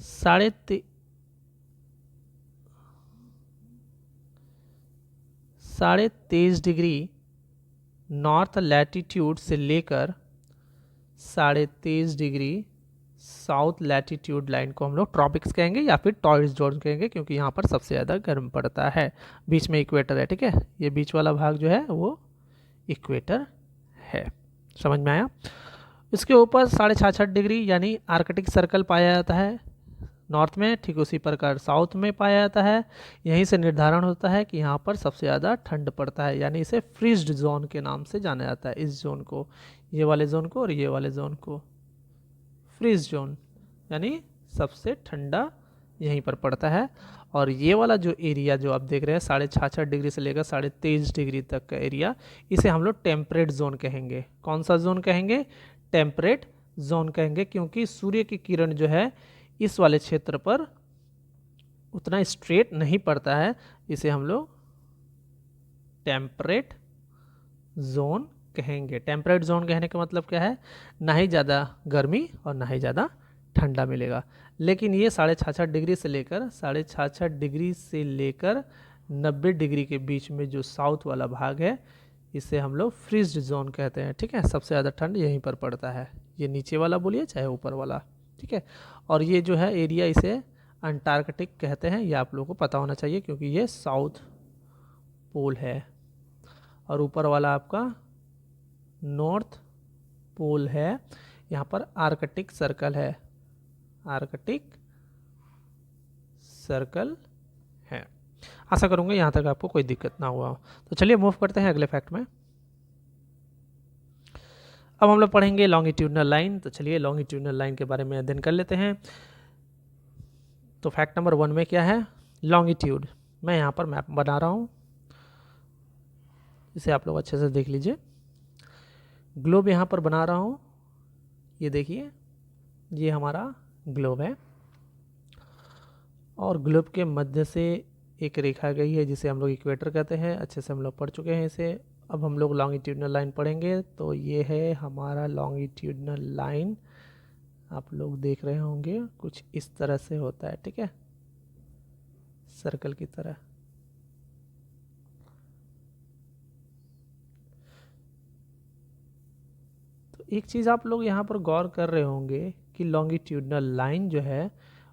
23.5 डिग्री नॉर्थ लैटिट्यूड से लेकर 23.5 डिग्री साउथ लैटिट्यूड लाइन को हम लोग ट्रॉपिक्स कहेंगे या फिर टॉरिड जोन कहेंगे, क्योंकि यहाँ पर सबसे ज़्यादा गर्म पड़ता है। बीच में इक्वेटर है, ठीक है, ये बीच वाला भाग जो है वो इक्वेटर है। समझ में आया। इसके ऊपर 66.5 डिग्री यानी आर्कटिक सर्कल पाया जाता है नॉर्थ में, ठीक उसी प्रकार साउथ में पाया जाता है। यहीं से निर्धारण होता है कि यहाँ पर सबसे ज़्यादा ठंड पड़ता है, यानी इसे फ्रीज्ड जोन के नाम से जाना जाता है। इस जोन को, ये वाले जोन को और ये वाले जोन को फ्रीज जोन, यानी सबसे ठंडा यहीं पर पड़ता है। और ये वाला जो एरिया जो आप देख रहे हैं 66.5 डिग्री से लेकर 23.5 डिग्री तक का एरिया, इसे हम लोग टेम्परेट जोन कहेंगे। कौन सा जोन कहेंगे, टेम्परेट जोन कहेंगे, क्योंकि सूर्य की किरण जो है इस वाले क्षेत्र पर उतना स्ट्रेट नहीं पड़ता है, इसे हम लोग टेम्परेट जोन कहेंगे। टेम्परेट जोन कहने का मतलब क्या है, ना ही ज़्यादा गर्मी और ना ही ज़्यादा ठंडा मिलेगा। लेकिन ये 66.5 डिग्री से लेकर 66.5 डिग्री से लेकर 90 डिग्री के बीच में जो साउथ वाला भाग है, इसे हम लोग फ्रीज्ड जोन कहते हैं, ठीक है। सबसे ज़्यादा ठंड यहीं पर पड़ता है, ये नीचे वाला बोलिए चाहे ऊपर वाला, ठीक है। और ये जो है एरिया, इसे अंटार्कटिक कहते हैं, ये आप लोगों को पता होना चाहिए, क्योंकि ये साउथ पोल है। और ऊपर वाला आपका नॉर्थ पोल है, यहाँ पर आर्कटिक सर्कल है, आर्कटिक सर्कल है। आशा करूँगा यहाँ तक आपको कोई दिक्कत ना हुआ हो। तो चलिए मूव करते हैं अगले फैक्ट में। अब हम लोग पढ़ेंगे लॉन्गिट्यूडनल लाइन। तो चलिए लॉन्गिट्यूडनल लाइन के बारे में अध्ययन कर लेते हैं। तो फैक्ट नंबर 1 में क्या है, लॉन्गिट्यूड। मैं यहाँ पर मैप बना रहा हूँ, इसे आप लोग अच्छे से देख लीजिए। ग्लोब यहाँ पर बना रहा हूँ, ये देखिए ये हमारा ग्लोब है और ग्लोब के मध्य से एक रेखा गई है जिसे हम लोग इक्वेटर कहते हैं। अच्छे से हम लोग पढ़ चुके हैं इसे। अब हम लोग लॉन्गिट्यूडनल लाइन पढ़ेंगे। तो ये है हमारा लॉन्गिट्यूडनल लाइन, आप लोग देख रहे होंगे कुछ इस तरह से होता है, ठीक है, सर्कल की तरह। तो एक चीज़ आप लोग यहाँ पर गौर कर रहे होंगे कि लॉन्गिट्यूडनल लाइन जो है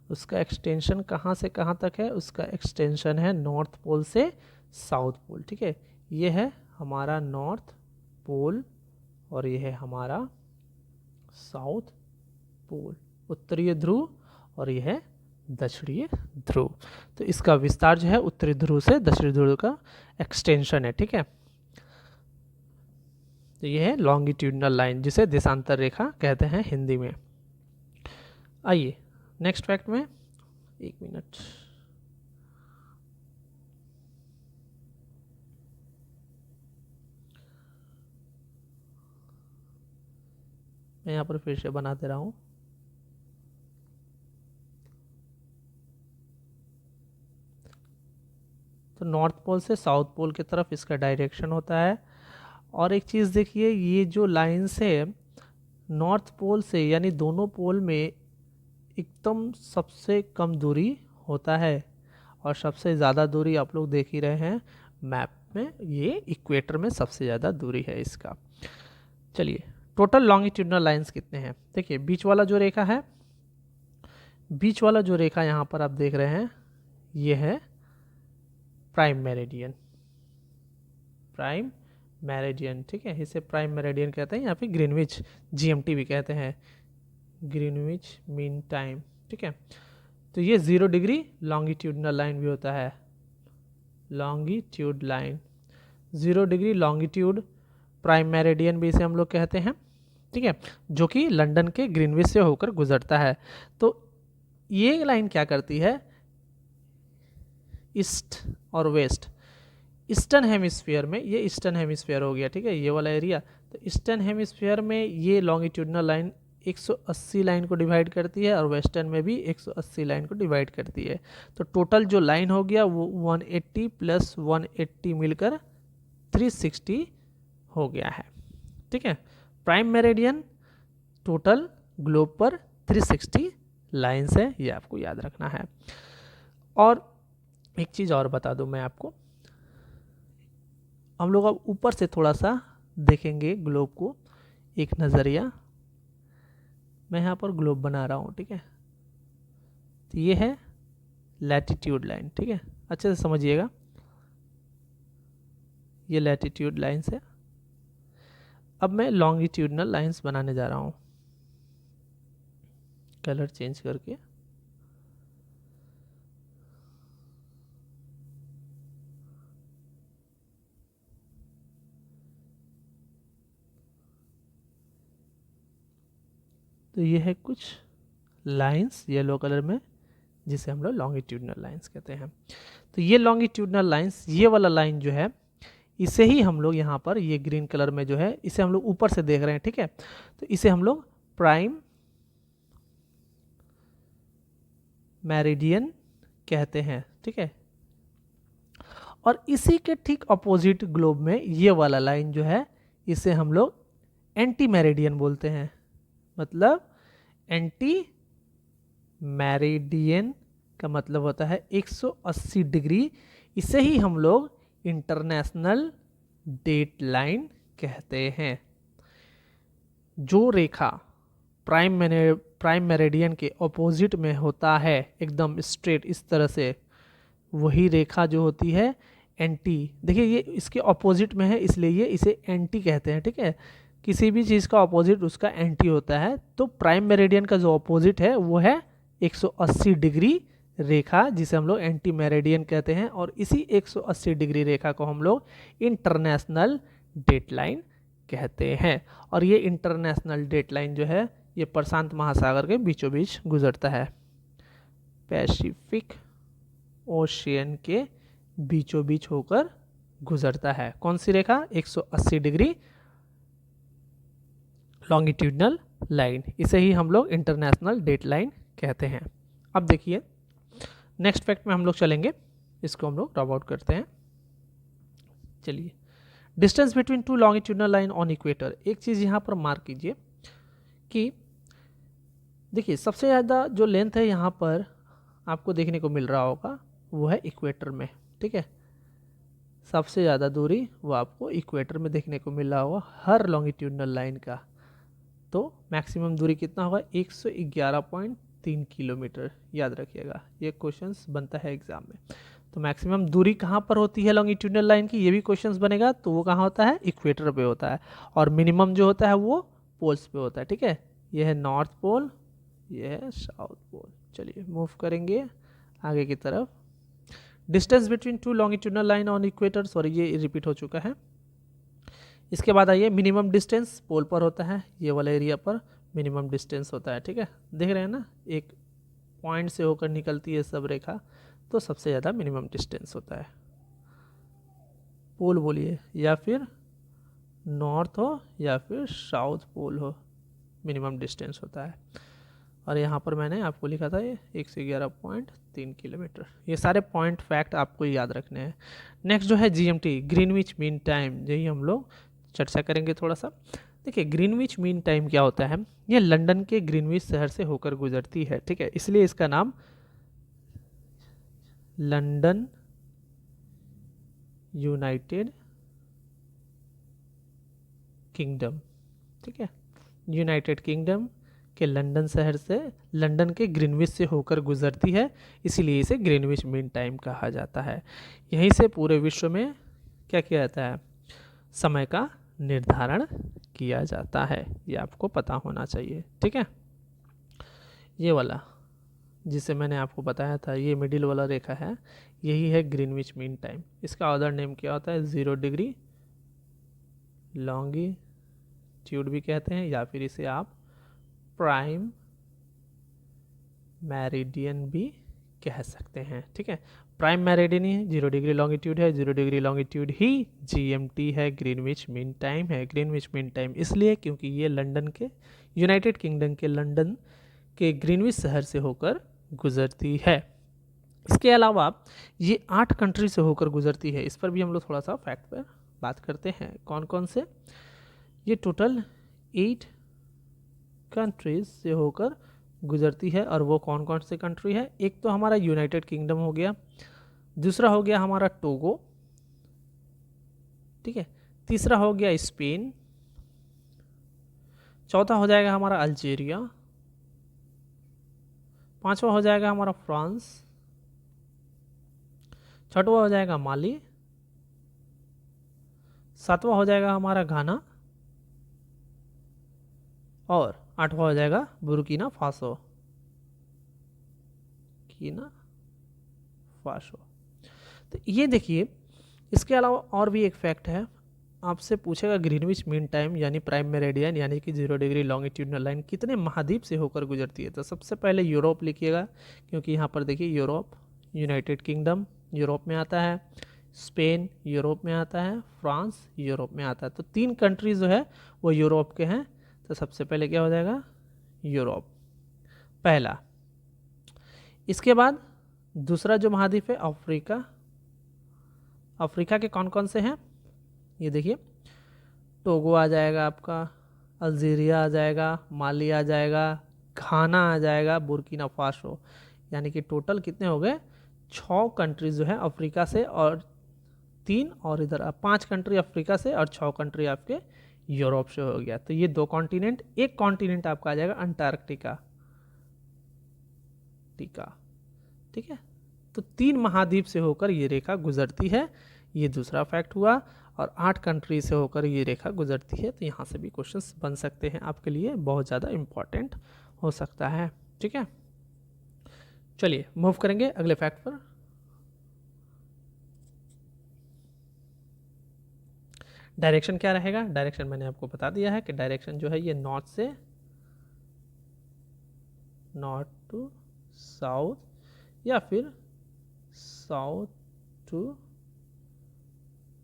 उसका एक्सटेंशन कहाँ से कहाँ तक है, उसका एक्सटेंशन है नॉर्थ पोल से साउथ पोल, ठीक है। ये है हमारा नॉर्थ पोल और ये है हमारा साउथ पोल, उत्तरीय ध्रुव, और यह है दक्षिणीय ध्रुव। तो इसका विस्तार जो है उत्तरी ध्रुव से दक्षिणी ध्रुव का एक्सटेंशन है, ठीक है। तो यह है लॉन्गिट्यूडनल लाइन, जिसे देशांतर रेखा कहते हैं हिंदी में। आइए नेक्स्ट फैक्ट में, एक मिनट, मैं यहाँ पर फिर से बना दे रहा हूँ। तो नॉर्थ पोल से साउथ पोल की तरफ इसका डायरेक्शन होता है। और एक चीज़ देखिए, ये जो लाइन्स है नॉर्थ पोल से, यानी दोनों पोल में एकदम सबसे कम दूरी होता है और सबसे ज़्यादा दूरी आप लोग देख ही रहे हैं मैप में, ये इक्वेटर में सबसे ज़्यादा दूरी है इसका। चलिए टोटल लॉन्गिट्यूडनल लाइंस कितने हैं, देखिए बीच वाला जो रेखा है, बीच वाला जो रेखा यहाँ पर आप देख रहे हैं ये है प्राइम मेरिडियन, प्राइम मेरिडियन, ठीक है, इसे प्राइम मेरिडियन कहते हैं या फिर ग्रीनविच जीएमटी भी कहते हैं, ग्रीनविच मीन टाइम, ठीक है। तो ये 0 डिग्री लॉन्गिट्यूडनल लाइन भी होता है, longitude line 0 degree longitude prime meridian भी इसे हम लोग कहते हैं, ठीक है, जो कि लंदन के ग्रीनविच से होकर गुजरता है। तो ये लाइन क्या करती है, ईस्ट और वेस्ट, ईस्टर्न हेमिस्फीयर में, ये ईस्टर्न हेमिस्फीयर हो गया, ठीक है, ये वाला एरिया। तो ईस्टर्न हेमिस्फीयर में ये लॉन्गिट्यूडनल लाइन 180 लाइन को डिवाइड करती है और वेस्टर्न में भी 180 लाइन को डिवाइड करती है। तो टोटल जो लाइन हो गया वो 180 प्लस 180 मिलकर 360 हो गया है, ठीक है। प्राइम मेरिडियन टोटल ग्लोब पर 360 लाइन्स है, ये आपको याद रखना है। और एक चीज़ और बता दूं मैं आपको, हम लोग अब ऊपर से थोड़ा सा देखेंगे ग्लोब को, एक नज़रिया। मैं यहाँ पर ग्लोब बना रहा हूँ, ठीक है। तो ये है लैटिट्यूड लाइन, ठीक है, अच्छे से समझिएगा, ये लैटिट्यूड लाइन्स है। अब मैं लॉन्गिट्यूडनल लाइन्स बनाने जा रहा हूँ, कलर चेंज करके। तो ये है कुछ लाइंस येलो कलर में, जिसे हम लोग लॉन्गिट्यूडनल लाइंस कहते हैं। तो ये लॉन्गिट्यूडनल लाइंस, ये वाला लाइन जो है, इसे ही हम लोग यहाँ पर ये ग्रीन कलर में जो है, इसे हम लोग ऊपर से देख रहे हैं, ठीक है। तो इसे हम लोग प्राइम मेरिडियन कहते हैं, ठीक है। और इसी के ठीक अपोजिट ग्लोब में ये वाला लाइन जो है, इसे हम लोग एंटी मेरिडियन बोलते हैं। मतलब एंटी मेरिडियन का मतलब होता है 180 डिग्री। इसे ही हम लोग इंटरनेशनल डेट लाइन कहते हैं। जो रेखा प्राइम मेरिडियन के ऑपोजिट में होता है, एकदम स्ट्रेट इस तरह से, वही रेखा जो होती है एंटी, देखिए ये इसके ऑपोजिट में है इसलिए ये इसे एंटी कहते हैं, ठीक है। किसी भी चीज़ का ऑपोजिट उसका एंटी होता है। तो प्राइम मेरिडियन का जो ऑपोजिट है वो है 180 डिग्री रेखा, जिसे हम लोग एंटी मेरिडियन कहते हैं। और इसी 180 डिग्री रेखा को हम लोग इंटरनेशनल डेट लाइन कहते हैं। और ये इंटरनेशनल डेट लाइन जो है, ये प्रशांत महासागर के बीचों बीच गुजरता है, पैसिफिक ओशियन के बीचों बीच होकर गुजरता है। कौन सी रेखा? 180 डिग्री लॉन्गिट्यूडनल लाइन। इसे ही हम लोग इंटरनेशनल डेट लाइन कहते हैं। अब देखिए नेक्स्ट फैक्ट में हम लोग चलेंगे, इसको हम लोग ड्रॉप आउट करते हैं। चलिए, distance between two longitudinal line on equator. एक चीज़ यहाँ पर मार्क कीजिए कि देखिए सबसे ज़्यादा जो लेंथ है यहाँ पर आपको देखने को मिल रहा होगा वो है इक्वेटर में, ठीक है। सबसे ज़्यादा दूरी वो आपको इक्वेटर में देखने को मिल रहा होगा हर लॉन्गिट्यूडनल लाइन का। तो मैक्सिमम दूरी कितना होगा? 111.3 किलोमीटर। याद रखिएगा, ये क्वेश्चंस बनता है एग्जाम में। तो मैक्सिमम दूरी कहाँ पर होती है लॉन्गिट्यूडनल लाइन की, ये भी क्वेश्चंस बनेगा। तो वो कहाँ होता है? इक्वेटर पे होता है। और मिनिमम जो होता है वो पोल्स पे होता है, ठीक है। ये है नॉर्थ पोल, ये है साउथ पोल। चलिए मूव करेंगे आगे की तरफ। Distance between two longitudinal line on equator, sorry ये रिपीट हो चुका है। इसके बाद आइए, मिनिमम डिस्टेंस पोल पर होता है, ये वाला एरिया पर मिनिमम डिस्टेंस होता है, ठीक है। देख रहे हैं ना, एक पॉइंट से होकर निकलती है सब रेखा, तो सबसे ज़्यादा मिनिमम डिस्टेंस होता है। पोल बोलिए, या फिर नॉर्थ हो या फिर साउथ पोल हो, मिनिमम डिस्टेंस होता है। और यहाँ पर मैंने आपको लिखा था ये 111.3 किलोमीटर। ये सारे पॉइंट फैक्ट आपको याद रखने हैं। नेक्स्ट जो है GMT, ग्रीनविच मीन टाइम, यही हम लोग चर्चा करेंगे थोड़ा सा। देखिए ग्रीनविच मीन टाइम क्या होता है? ये लंदन के ग्रीनविच शहर से होकर गुजरती है, ठीक है। इसलिए इसका नाम लंदन यूनाइटेड किंगडम, ठीक है। यूनाइटेड किंगडम के लंदन शहर से, लंदन के ग्रीनविच से होकर गुजरती है, इसीलिए इसे ग्रीनविच मीन टाइम कहा जाता है। यहीं से पूरे विश्व में क्या किया जाता है? समय का निर्धारण किया जाता है। ये आपको पता होना चाहिए, ठीक है। ये वाला जिसे मैंने आपको बताया था, ये मिडिल वाला रेखा है, यही है ग्रीनविच मीन टाइम। इसका अदर नेम क्या होता है? 0 डिग्री लॉन्गिट्यूड भी कहते हैं, या फिर इसे आप प्राइम मेरिडियन भी कह सकते हैं, ठीक है। प्राइम मेरिडियन ही 0 डिग्री लॉन्गिट्यूड है, 0 डिग्री लॉन्गिट्यूड ही GMT है, ग्रीनविच मीन टाइम है। ग्रीनविच मीन टाइम इसलिए क्योंकि ये लंदन के, यूनाइटेड किंगडम के लंदन के ग्रीनविच शहर से होकर गुजरती है। इसके अलावा ये 8 कंट्री से होकर गुजरती है। इस पर भी हम लोग थोड़ा सा फैक्ट पर बात करते हैं। कौन कौन से? ये टोटल 8 कंट्रीज से होकर गुजरती है। और वो कौन कौन से कंट्री है? एक तो हमारा यूनाइटेड किंगडम हो गया, दूसरा हो गया हमारा टोगो, ठीक है, तीसरा हो गया स्पेन, चौथा हो जाएगा हमारा अल्जीरिया, पांचवा हो जाएगा हमारा फ्रांस, छठवा हो जाएगा माली, सातवां हो जाएगा हमारा घाना, और आठवां हो जाएगा बुर्किना फासो, तो ये देखिए। इसके अलावा और भी एक फैक्ट है, आपसे पूछेगा ग्रीनविच मीन टाइम यानी प्राइम मेरिडियन यानी कि 0 डिग्री लॉन्गिट्यूडनल लाइन कितने महाद्वीप से होकर गुजरती है? तो सबसे पहले यूरोप लिखिएगा, क्योंकि यहाँ पर देखिए यूरोप, यूनाइटेड किंगडम यूरोप में आता है, स्पेन यूरोप में आता है, फ्रांस यूरोप में आता है। तो 3 कंट्रीज जो है वो यूरोप के हैं। तो सबसे पहले क्या हो जाएगा? यूरोप पहला। इसके बाद दूसरा जो महाद्वीप है अफ्रीका। अफ्रीका के कौन कौन से हैं? ये देखिए, टोगो आ जाएगा आपका, अल्जीरिया आ जाएगा, माली आ जाएगा, घाना आ जाएगा, बुर्किना फासो। यानी कि टोटल कितने हो गए? 6 कंट्रीज जो है अफ्रीका से, और 3 और इधर 5 कंट्री अफ्रीका से और 6 कंट्री आपके यूरोप से हो गया। तो ये 2 कॉन्टिनेंट। एक कॉन्टिनेंट आपका आ जाएगा अंटार्कटिका, ठीक है। तो 3 महाद्वीप से होकर ये रेखा गुजरती है, ये दूसरा फैक्ट हुआ। और 8 कंट्री से होकर ये रेखा गुजरती है। तो यहाँ से भी क्वेश्चंस बन सकते हैं, आपके लिए बहुत ज़्यादा इम्पॉर्टेंट हो सकता है, ठीक है। चलिए मूव करेंगे अगले फैक्ट पर। डायरेक्शन क्या रहेगा? डायरेक्शन मैंने आपको बता दिया है कि डायरेक्शन जो है ये नॉर्थ से, नॉर्थ टू साउथ, या फिर साउथ टू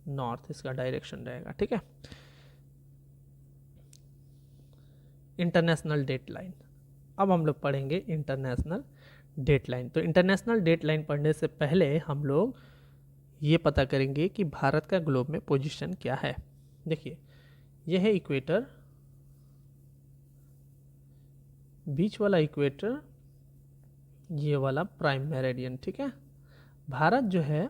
नॉर्थ इसका डायरेक्शन रहेगा। ठीक है। इंटरनेशनल डेट लाइन, अब हम लोग पढ़ेंगे इंटरनेशनल डेट लाइन। तो इंटरनेशनल डेट लाइन पढ़ने से पहले हम लोग ये पता करेंगे कि भारत का ग्लोब में पोजीशन क्या है। देखिए, यह है इक्वेटर, बीच वाला इक्वेटर, ये वाला प्राइम मेरिडियन। ठीक है। भारत जो है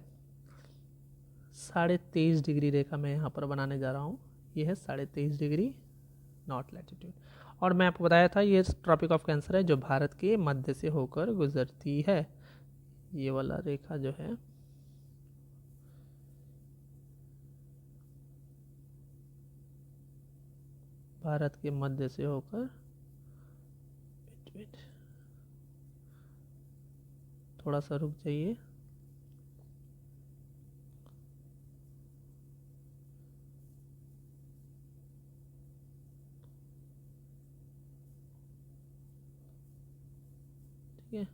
23.5 डिग्री रेखा मैं यहाँ पर बनाने जा रहा हूँ, ये है 23.5 डिग्री नॉर्थ लैटिट्यूड। और मैं आपको बताया था ये ट्रॉपिक ऑफ कैंसर है जो भारत के मध्य से होकर गुजरती है। ये वाला रेखा जो है भारत के मध्य से होकर, थोड़ा सा रुक जाइए, ठीक है।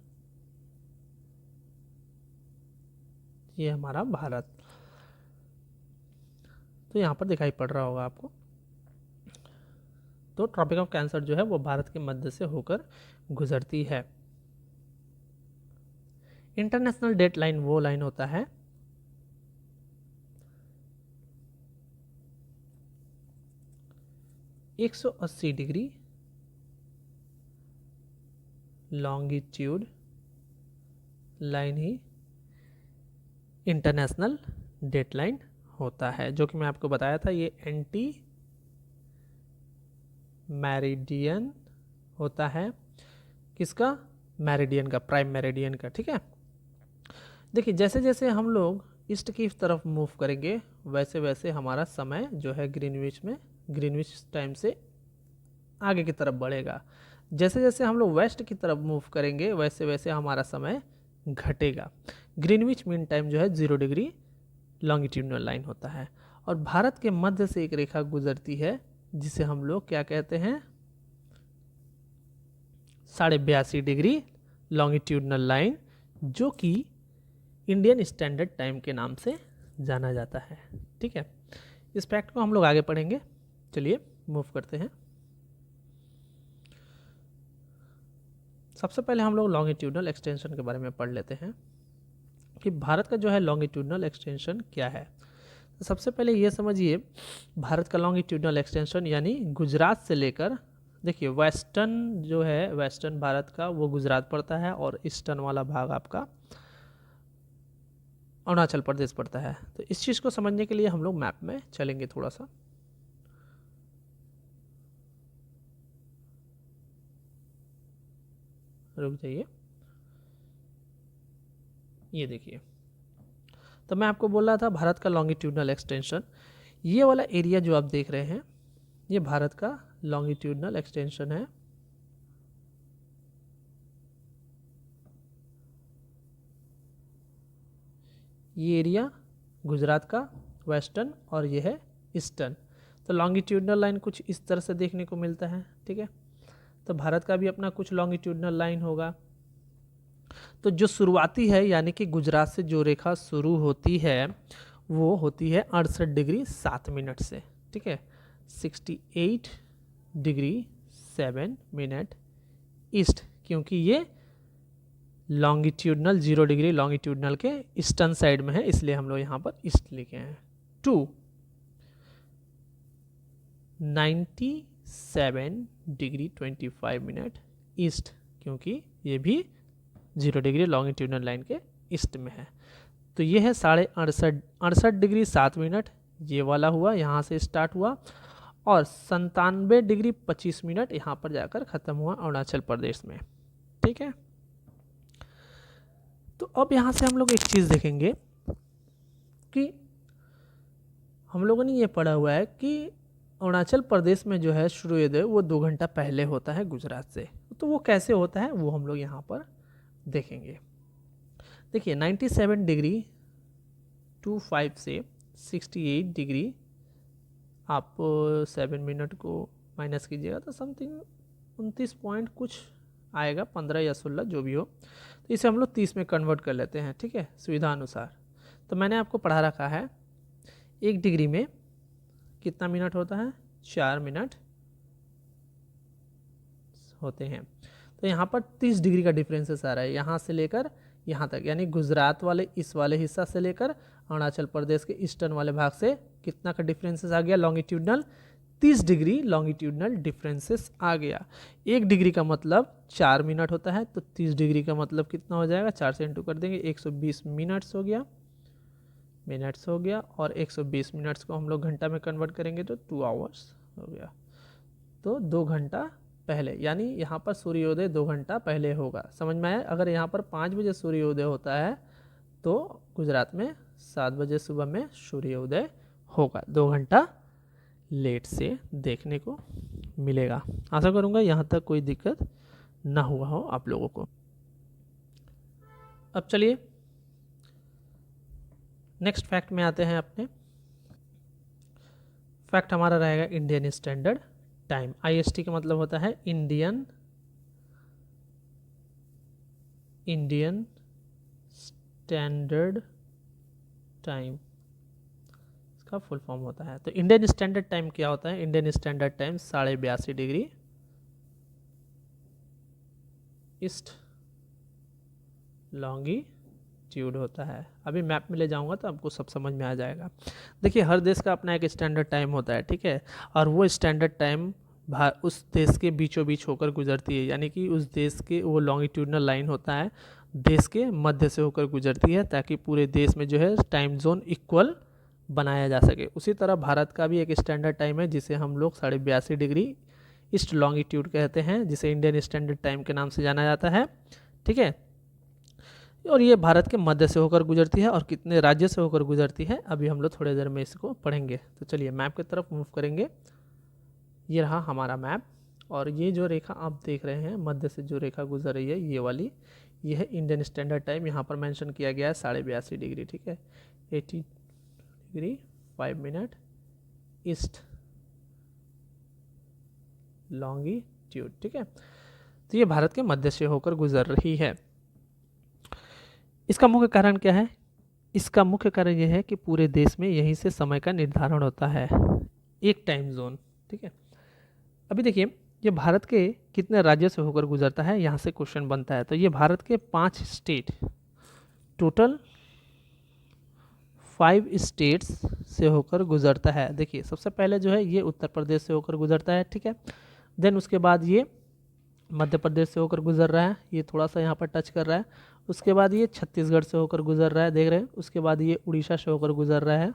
ये हमारा भारत, तो यहाँ पर दिखाई पड़ रहा होगा आपको। तो ट्रॉपिक ऑफ कैंसर जो है वो भारत के मध्य से होकर गुजरती है। इंटरनेशनल डेट लाइन वो लाइन होता है 180 डिग्री लॉन्गिट्यूड लाइन ही इंटरनेशनल डेट लाइन होता है, जो कि मैं आपको बताया था ये एंटी मेरिडियन होता है। किसका? मेरिडियन का, प्राइम मेरिडियन का। ठीक है। देखिए, जैसे जैसे हम लोग ईस्ट की तरफ मूव करेंगे वैसे वैसे हमारा समय जो है ग्रीनविच टाइम से आगे की तरफ बढ़ेगा। जैसे जैसे हम लोग वेस्ट की तरफ मूव करेंगे वैसे वैसे हमारा समय घटेगा। ग्रीनविच मीन टाइम जो है 0 डिग्री लॉन्गिट्यूडनल लाइन होता है। और भारत के मध्य से एक रेखा गुजरती है जिसे हम लोग क्या कहते हैं? 82.5 डिग्री लॉन्गिट्यूडनल लाइन, जो कि इंडियन स्टैंडर्ड टाइम के नाम से जाना जाता है। ठीक है। इस फैक्ट को हम लोग आगे पढ़ेंगे। चलिए मूव करते हैं। सबसे पहले हम लोग लॉन्गिट्यूडनल एक्सटेंशन के बारे में पढ़ लेते हैं कि भारत का जो है लॉन्गिट्यूडनल एक्सटेंशन क्या है। तो सबसे पहले ये समझिए, भारत का लॉन्गिट्यूडनल एक्सटेंशन यानी गुजरात से लेकर, देखिए वेस्टर्न जो है, वेस्टर्न भारत का वो गुजरात पड़ता है और ईस्टर्न वाला भाग आपका अरुणाचल प्रदेश पड़ता है। तो इस चीज़ को समझने के लिए हम लोग मैप में चलेंगे थोड़ा सा। रुक जाइए, ये देखिए, तो मैं आपको बोल रहा था भारत का लॉन्गिट्यूडनल एक्सटेंशन, ये वाला एरिया जो आप देख रहे हैं ये भारत का लॉन्गिट्यूडनल एक्सटेंशन है। ये एरिया गुजरात का वेस्टर्न और ये है ईस्टर्न। तो लॉन्गिट्यूडनल लाइन कुछ इस तरह से देखने को मिलता है। ठीक है। तो भारत का भी अपना कुछ लॉन्गिट्यूडनल लाइन होगा। तो जो शुरुआती है यानी कि गुजरात से जो रेखा शुरू होती है वो होती है 68 डिग्री 7 मिनट से। ठीक है। 68 डिग्री 7 मिनट ईस्ट, क्योंकि ये लॉन्गिट्यूडनल 0 डिग्री लॉन्गिट्यूडनल के ईस्टर्न साइड में है, इसलिए हम लोग यहाँ पर ईस्ट लिखे हैं। 97 डिग्री 25 मिनट ईस्ट, क्योंकि ये भी 0 डिग्री लॉन्गिट्यूडनल लाइन के ईस्ट में है। तो ये है 68 डिग्री 7 मिनट, ये वाला हुआ, यहाँ से स्टार्ट हुआ, और 97 डिग्री 25 मिनट यहाँ पर जाकर ख़त्म हुआ अरुणाचल प्रदेश में। ठीक है। तो अब यहाँ से हम लोग एक चीज़ देखेंगे कि हम लोगों ने ये पढ़ा हुआ है कि अरुणाचल प्रदेश में जो है सूर्योदय वो 2 घंटा पहले होता है गुजरात से। तो वो कैसे होता है वो हम लोग यहाँ पर देखेंगे। देखिए 97 डिग्री 25 से 68 डिग्री, आप 7 मिनट को माइनस कीजिएगा तो समथिंग 29 पॉइंट कुछ आएगा, 15 या 16 जो भी हो। तो इसे हम लोग 30 में कन्वर्ट कर लेते हैं, ठीक है, सुविधा अनुसार। तो मैंने आपको पढ़ा रखा है 1 डिग्री में कितना मिनट होता है, 4 मिनट होते हैं। तो यहाँ पर 30 डिग्री का डिफरेंसेस आ रहा है यहाँ से लेकर यहाँ तक, यानी गुजरात वाले इस वाले हिस्सा से लेकर अरुणाचल प्रदेश के ईस्टर्न वाले भाग से कितना का डिफरेंसेस आ गया, लॉन्गिट्यूडनल 30 डिग्री लॉन्गिट्यूडनल डिफरेंसेस आ गया। 1 डिग्री का मतलब 4 मिनट होता है, तो 30 डिग्री का मतलब कितना हो जाएगा, 4 से इंटू कर देंगे, 120 मिनट्स हो गया, और 120 मिनट्स को हम लोग घंटा में कन्वर्ट करेंगे तो 2 आवर्स हो गया। तो 2 घंटा पहले, यानी यहाँ पर सूर्योदय 2 घंटा पहले होगा। समझ में आया? अगर यहाँ पर 5 बजे सूर्योदय होता है तो गुजरात में 7 बजे सुबह में सूर्योदय होगा, 2 घंटा लेट से देखने को मिलेगा। आशा करूँगा यहाँ तक कोई दिक्कत ना हुआ हो आप लोगों को। अब चलिए नेक्स्ट फैक्ट में आते हैं अपने। फैक्ट हमारा रहेगा इंडियन स्टैंडर्ड टाइम। IST का मतलब होता है इंडियन स्टैंडर्ड टाइम, इसका फुल फॉर्म होता है। तो इंडियन स्टैंडर्ड टाइम क्या होता है? Indian standard time 82.5 degree east longitude होता है। अभी मैप में ले जाऊंगा तो आपको सब समझ में आ जाएगा। देखिए हर देश का अपना एक स्टैंडर्ड टाइम होता है, ठीक है, और वो स्टैंडर्ड टाइम उस देश के बीचों बीच होकर गुजरती है, यानी कि उस देश के वो लॉन्गिट्यूडनल लाइन होता है देश के मध्य से होकर गुजरती है, ताकि पूरे देश में जो है टाइम जोन इक्वल बनाया जा सके। उसी तरह भारत का भी एक स्टैंडर्ड टाइम है जिसे हम लोग 82.5 डिग्री ईस्ट लॉन्गिट्यूड कहते हैं, जिसे इंडियन स्टैंडर्ड टाइम के नाम से जाना जाता है, ठीक है। और ये भारत के मध्य से होकर गुजरती है और कितने राज्य से होकर गुजरती है अभी हम लोग थोड़ी देर में इसको पढ़ेंगे। तो चलिए मैप की तरफ मूव करेंगे। ये रहा हमारा मैप, और ये जो रेखा आप देख रहे हैं मध्य से जो रेखा गुजर रही है ये वाली, ये है इंडियन स्टैंडर्ड टाइम। यहाँ पर मेंशन किया गया है 82.5 डिग्री, ठीक है, 80 डिग्री 5 मिनट ईस्ट लॉन्गिट्यूड, ठीक है। तो ये भारत के मध्य से होकर गुजर रही है। इसका मुख्य कारण क्या है? इसका मुख्य कारण यह है कि पूरे देश में यहीं से समय का निर्धारण होता है, एक टाइम जोन, ठीक है। अभी देखिए ये भारत के कितने राज्य से होकर गुजरता है, यहाँ से क्वेश्चन बनता है। तो ये भारत के 5 स्टेट, टोटल 5 स्टेट्स से होकर गुजरता है। देखिए सबसे पहले जो है ये उत्तर प्रदेश से होकर गुजरता है, ठीक है। देन उसके बाद ये मध्य प्रदेश से होकर गुजर रहा है, ये थोड़ा सा यहाँ पर टच कर रहा है। उसके बाद ये छत्तीसगढ़ से होकर गुजर रहा है, देख रहे हैं। उसके बाद ये उड़ीसा से होकर गुजर रहा है।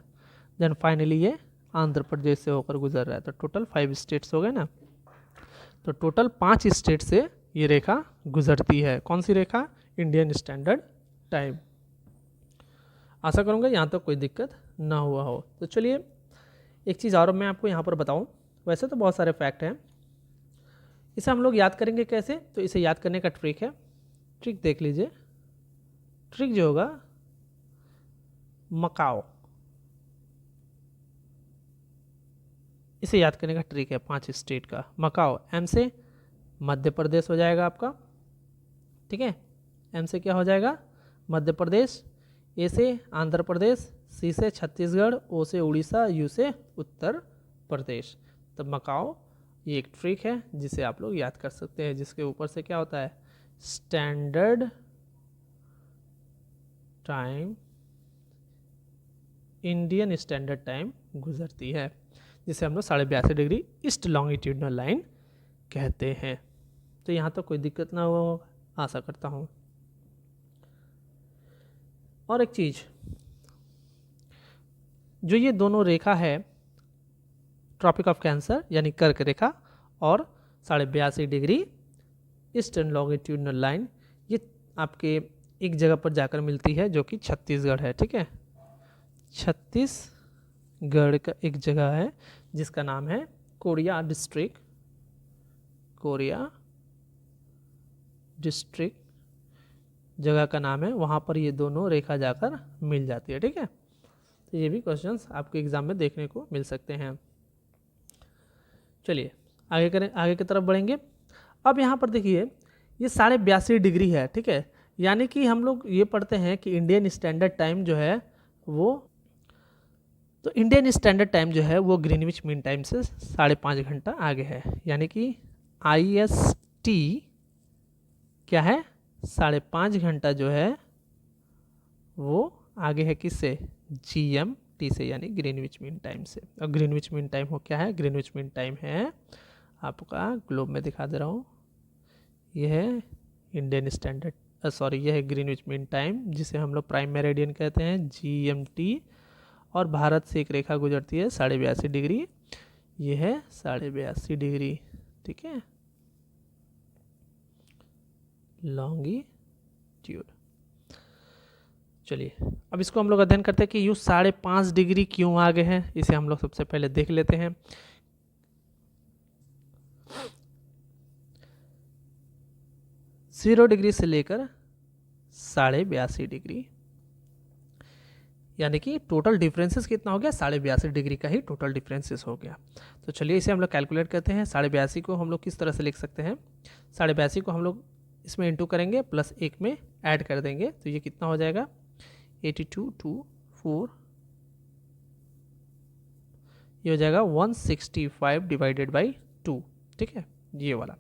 देन फाइनली ये आंध्र प्रदेश से होकर गुजर रहा है। तो टोटल 5 स्टेट्स हो गए ना। तो टोटल 5 स्टेट से ये रेखा गुजरती है। कौन सी रेखा? Indian standard time. आशा करूँगा यहाँ तक कोई दिक्कत ना हुआ हो। तो चलिए एक चीज़ और मैं आपको यहाँ पर बताऊँ। वैसे तो बहुत सारे फैक्ट हैं, इसे हम लोग याद करेंगे कैसे? तो इसे याद करने का ट्रिक है, ट्रिक देख लीजिए। ट्रिक जो होगा मकाओ, इसे याद करने का ट्रिक है 5 स्टेट का। मकाओ, एम से मध्य प्रदेश हो जाएगा आपका, ठीक है। एम से क्या हो जाएगा? मध्य प्रदेश। ए से आंध्र प्रदेश, सी से छत्तीसगढ़, ओ से उड़ीसा, यू से उत्तर प्रदेश। तो मकाओ ये एक ट्रिक है जिसे आप लोग याद कर सकते हैं, जिसके ऊपर से क्या होता है? Standard time, Indian standard time गुजरती है, जिसे हम लोग 82.5 डिग्री ईस्ट लॉन्गिट्यूडनल लाइन कहते हैं। तो यहाँ तो कोई दिक्कत ना हो, आशा करता हूँ। और एक चीज़, जो ये दोनों रेखा है ट्रॉपिक ऑफ कैंसर यानी कर्क रेखा और 82.5 डिग्री ईस्टर्न लॉन्गिट्यूडनल लाइन, ये आपके एक जगह पर जाकर मिलती है जो कि छत्तीसगढ़ है, ठीक है। छत्तीसगढ़ का एक जगह है जिसका नाम है कोरिया डिस्ट्रिक्ट। कोरिया डिस्ट्रिक्ट जगह का नाम है, वहाँ पर ये दोनों रेखा जाकर मिल जाती है, ठीक है। तो ये भी क्वेश्चंस आपके एग्जाम में देखने को मिल सकते हैं। चलिए आगे की तरफ बढ़ेंगे। अब यहाँ पर देखिए ये 82.5 डिग्री है, ठीक है। यानी कि हम लोग ये पढ़ते हैं कि इंडियन स्टैंडर्ड टाइम जो है वो, तो इंडियन स्टैंडर्ड टाइम जो है वो ग्रीनविच मीन टाइम से 5.5 घंटा आगे है। यानी कि IST क्या है, 5.5 घंटा जो है वो आगे है किससे, GMT से, यानी ग्रीनविच मीन टाइम से। और ग्रीनविच मीन टाइम हो क्या है, ग्रीनविच मीन टाइम है आपका, ग्लोब में दिखा दे रहा हूँ, यह है इंडियन स्टैंडर्ड सॉरी यह है ग्रीनविच मीन टाइम, जिसे हम लोग प्राइम मेरिडियन कहते हैं, GMT। और भारत से एक रेखा गुजरती है 82.5 डिग्री, ये है 82.5 डिग्री, ठीक है, लॉन्गिट्यूड। चलिए अब इसको हम लोग अध्ययन करते हैं कि यू 5.5 डिग्री क्यों आगे है, इसे हम लोग सबसे पहले देख लेते हैं। जीरो डिग्री से लेकर 82.5 डिग्री, यानी कि टोटल डिफरेंसेस कितना हो गया, 82.5 डिग्री का ही टोटल डिफरेंसेस हो गया। तो चलिए इसे हम लोग कैलकुलेट करते हैं। 82.5 को हम लोग किस तरह से लिख सकते हैं, 82.5 को हम लोग इसमें इंटू करेंगे प्लस 1 में ऐड कर देंगे, तो ये कितना हो जाएगा 82 2 4, ये हो जाएगा 165 डिवाइडेड बाई 2, ठीक है, ये वाला।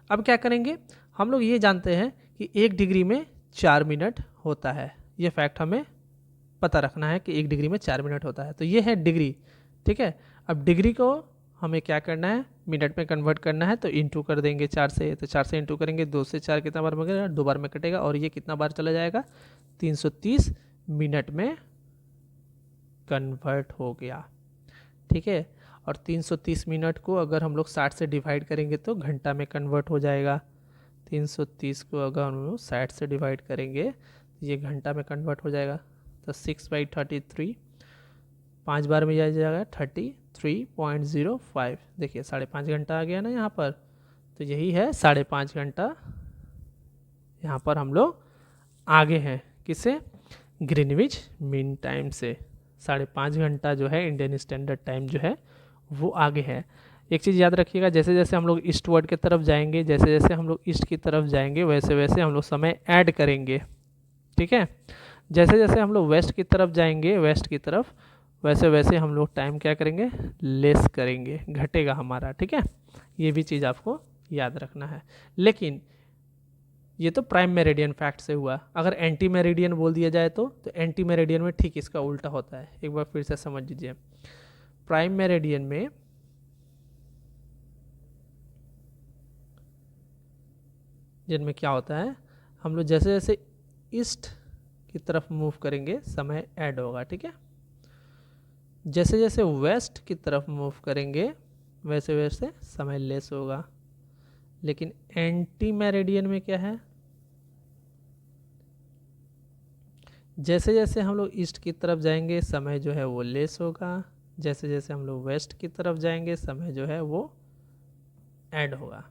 अब क्या करेंगे, हम लोग ये जानते हैं कि 1 डिग्री में 4 मिनट होता है, ये फैक्ट हमें पता रखना है कि 1 डिग्री में 4 मिनट होता है। तो ये है डिग्री, ठीक है। अब डिग्री को हमें क्या करना है, मिनट में कन्वर्ट करना है, तो इंटू कर देंगे 4 से, तो 4 से इंटू करेंगे, 2 से 4 कितना बार में, 2 बार में कटेगा, और ये कितना बार चला जाएगा, 330 मिनट में कन्वर्ट हो गया, ठीक है। और 330 मिनट को अगर हम लोग 60 से डिवाइड करेंगे तो घंटा में कन्वर्ट हो जाएगा। 330 को अगर हम लोग 60 से डिवाइड करेंगे तो ये घंटा में कन्वर्ट हो जाएगा, तो 6/33, 5 बार में जाएगा 33.05, देखिए 5.5 घंटा आ गया ना यहाँ पर, तो यही है 5.5 घंटा यहाँ पर हम लोग आगे हैं, किससे, ग्रीनविच मीन टाइम से। 5.5 घंटा जो है इंडियन स्टैंडर्ड टाइम जो है वो आगे है। एक चीज़ याद रखिएगा, जैसे जैसे हम लोग ईस्ट वर्ड की तरफ जाएंगे, जैसे जैसे हम लोग ईस्ट की तरफ जाएंगे, वैसे वैसे हम लोग समय ऐड करेंगे, ठीक है। जैसे जैसे हम लोग वेस्ट की तरफ जाएंगे, वेस्ट की तरफ, वैसे वैसे हम लोग टाइम क्या करेंगे, लेस करेंगे, घटेगा हमारा, ठीक है। ये भी चीज़ आपको याद रखना है। लेकिन ये तो प्राइम मेरिडियन फैक्ट से हुआ, अगर एंटी मेरिडियन बोल दिया जाए तो एंटी मेरिडियन में ठीक इसका उल्टा होता है। एक बार फिर से समझ लीजिए, प्राइम मेरिडियन में जिनमें क्या होता है, हम लोग जैसे जैसे ईस्ट की तरफ मूव करेंगे समय ऐड होगा, ठीक है। जैसे जैसे वेस्ट की तरफ मूव करेंगे वैसे वैसे समय लेस होगा। लेकिन एंटी मेरिडियन में क्या है, जैसे जैसे हम लोग ईस्ट की तरफ जाएंगे समय जो है वो लेस होगा, जैसे जैसे हम लोग वेस्ट की तरफ जाएंगे समय जो है वो ऐड होगा।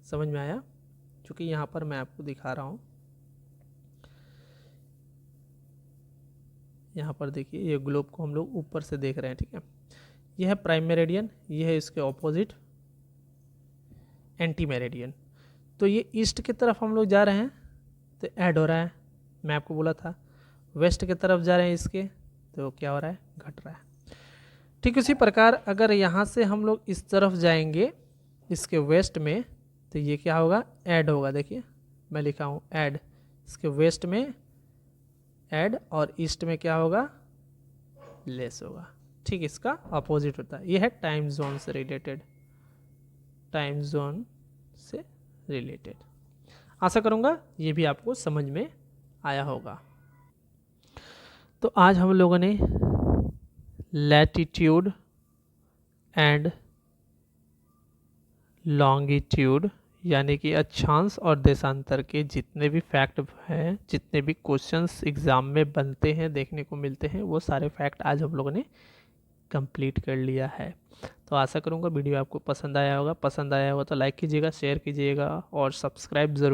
समझ में आया? क्योंकि यहाँ पर मैं आपको दिखा रहा हूँ, यहाँ पर देखिए ये ग्लोब को हम लोग ऊपर से देख रहे हैं, ठीक है। यह है प्राइम मेरिडियन, यह है इसके ऑपोजिट एंटी मेरिडियन। तो ये ईस्ट की तरफ हम लोग जा रहे हैं तो ऐड हो रहा है, मैं आपको बोला था। वेस्ट की तरफ जा रहे हैं इसके, तो क्या हो रहा है, घट रहा है। ठीक उसी प्रकार अगर यहाँ से हम लोग इस तरफ जाएंगे इसके वेस्ट में, तो ये क्या होगा, ऐड होगा। देखिए मैं लिखा हूँ ऐड, इसके वेस्ट में ऐड, और ईस्ट में क्या होगा, लेस होगा। ठीक इसका अपोजिट होता है। ये है टाइम जोन से रिलेटेड, टाइम जोन से रिलेटेड। आशा करूँगा ये भी आपको समझ में आया होगा। तो आज हम लोगों ने लैटिट्यूड एंड लॉन्गिट्यूड यानी कि अक्षांश और देशांतर के जितने भी फैक्ट हैं, जितने भी क्वेश्चंस एग्ज़ाम में बनते हैं, देखने को मिलते हैं, वो सारे फैक्ट आज हम लोगों ने कंप्लीट कर लिया है। तो आशा करूँगा वीडियो आपको पसंद आया होगा। पसंद आया होगा तो लाइक कीजिएगा, शेयर कीजिएगा और सब्सक्राइब ज़रूर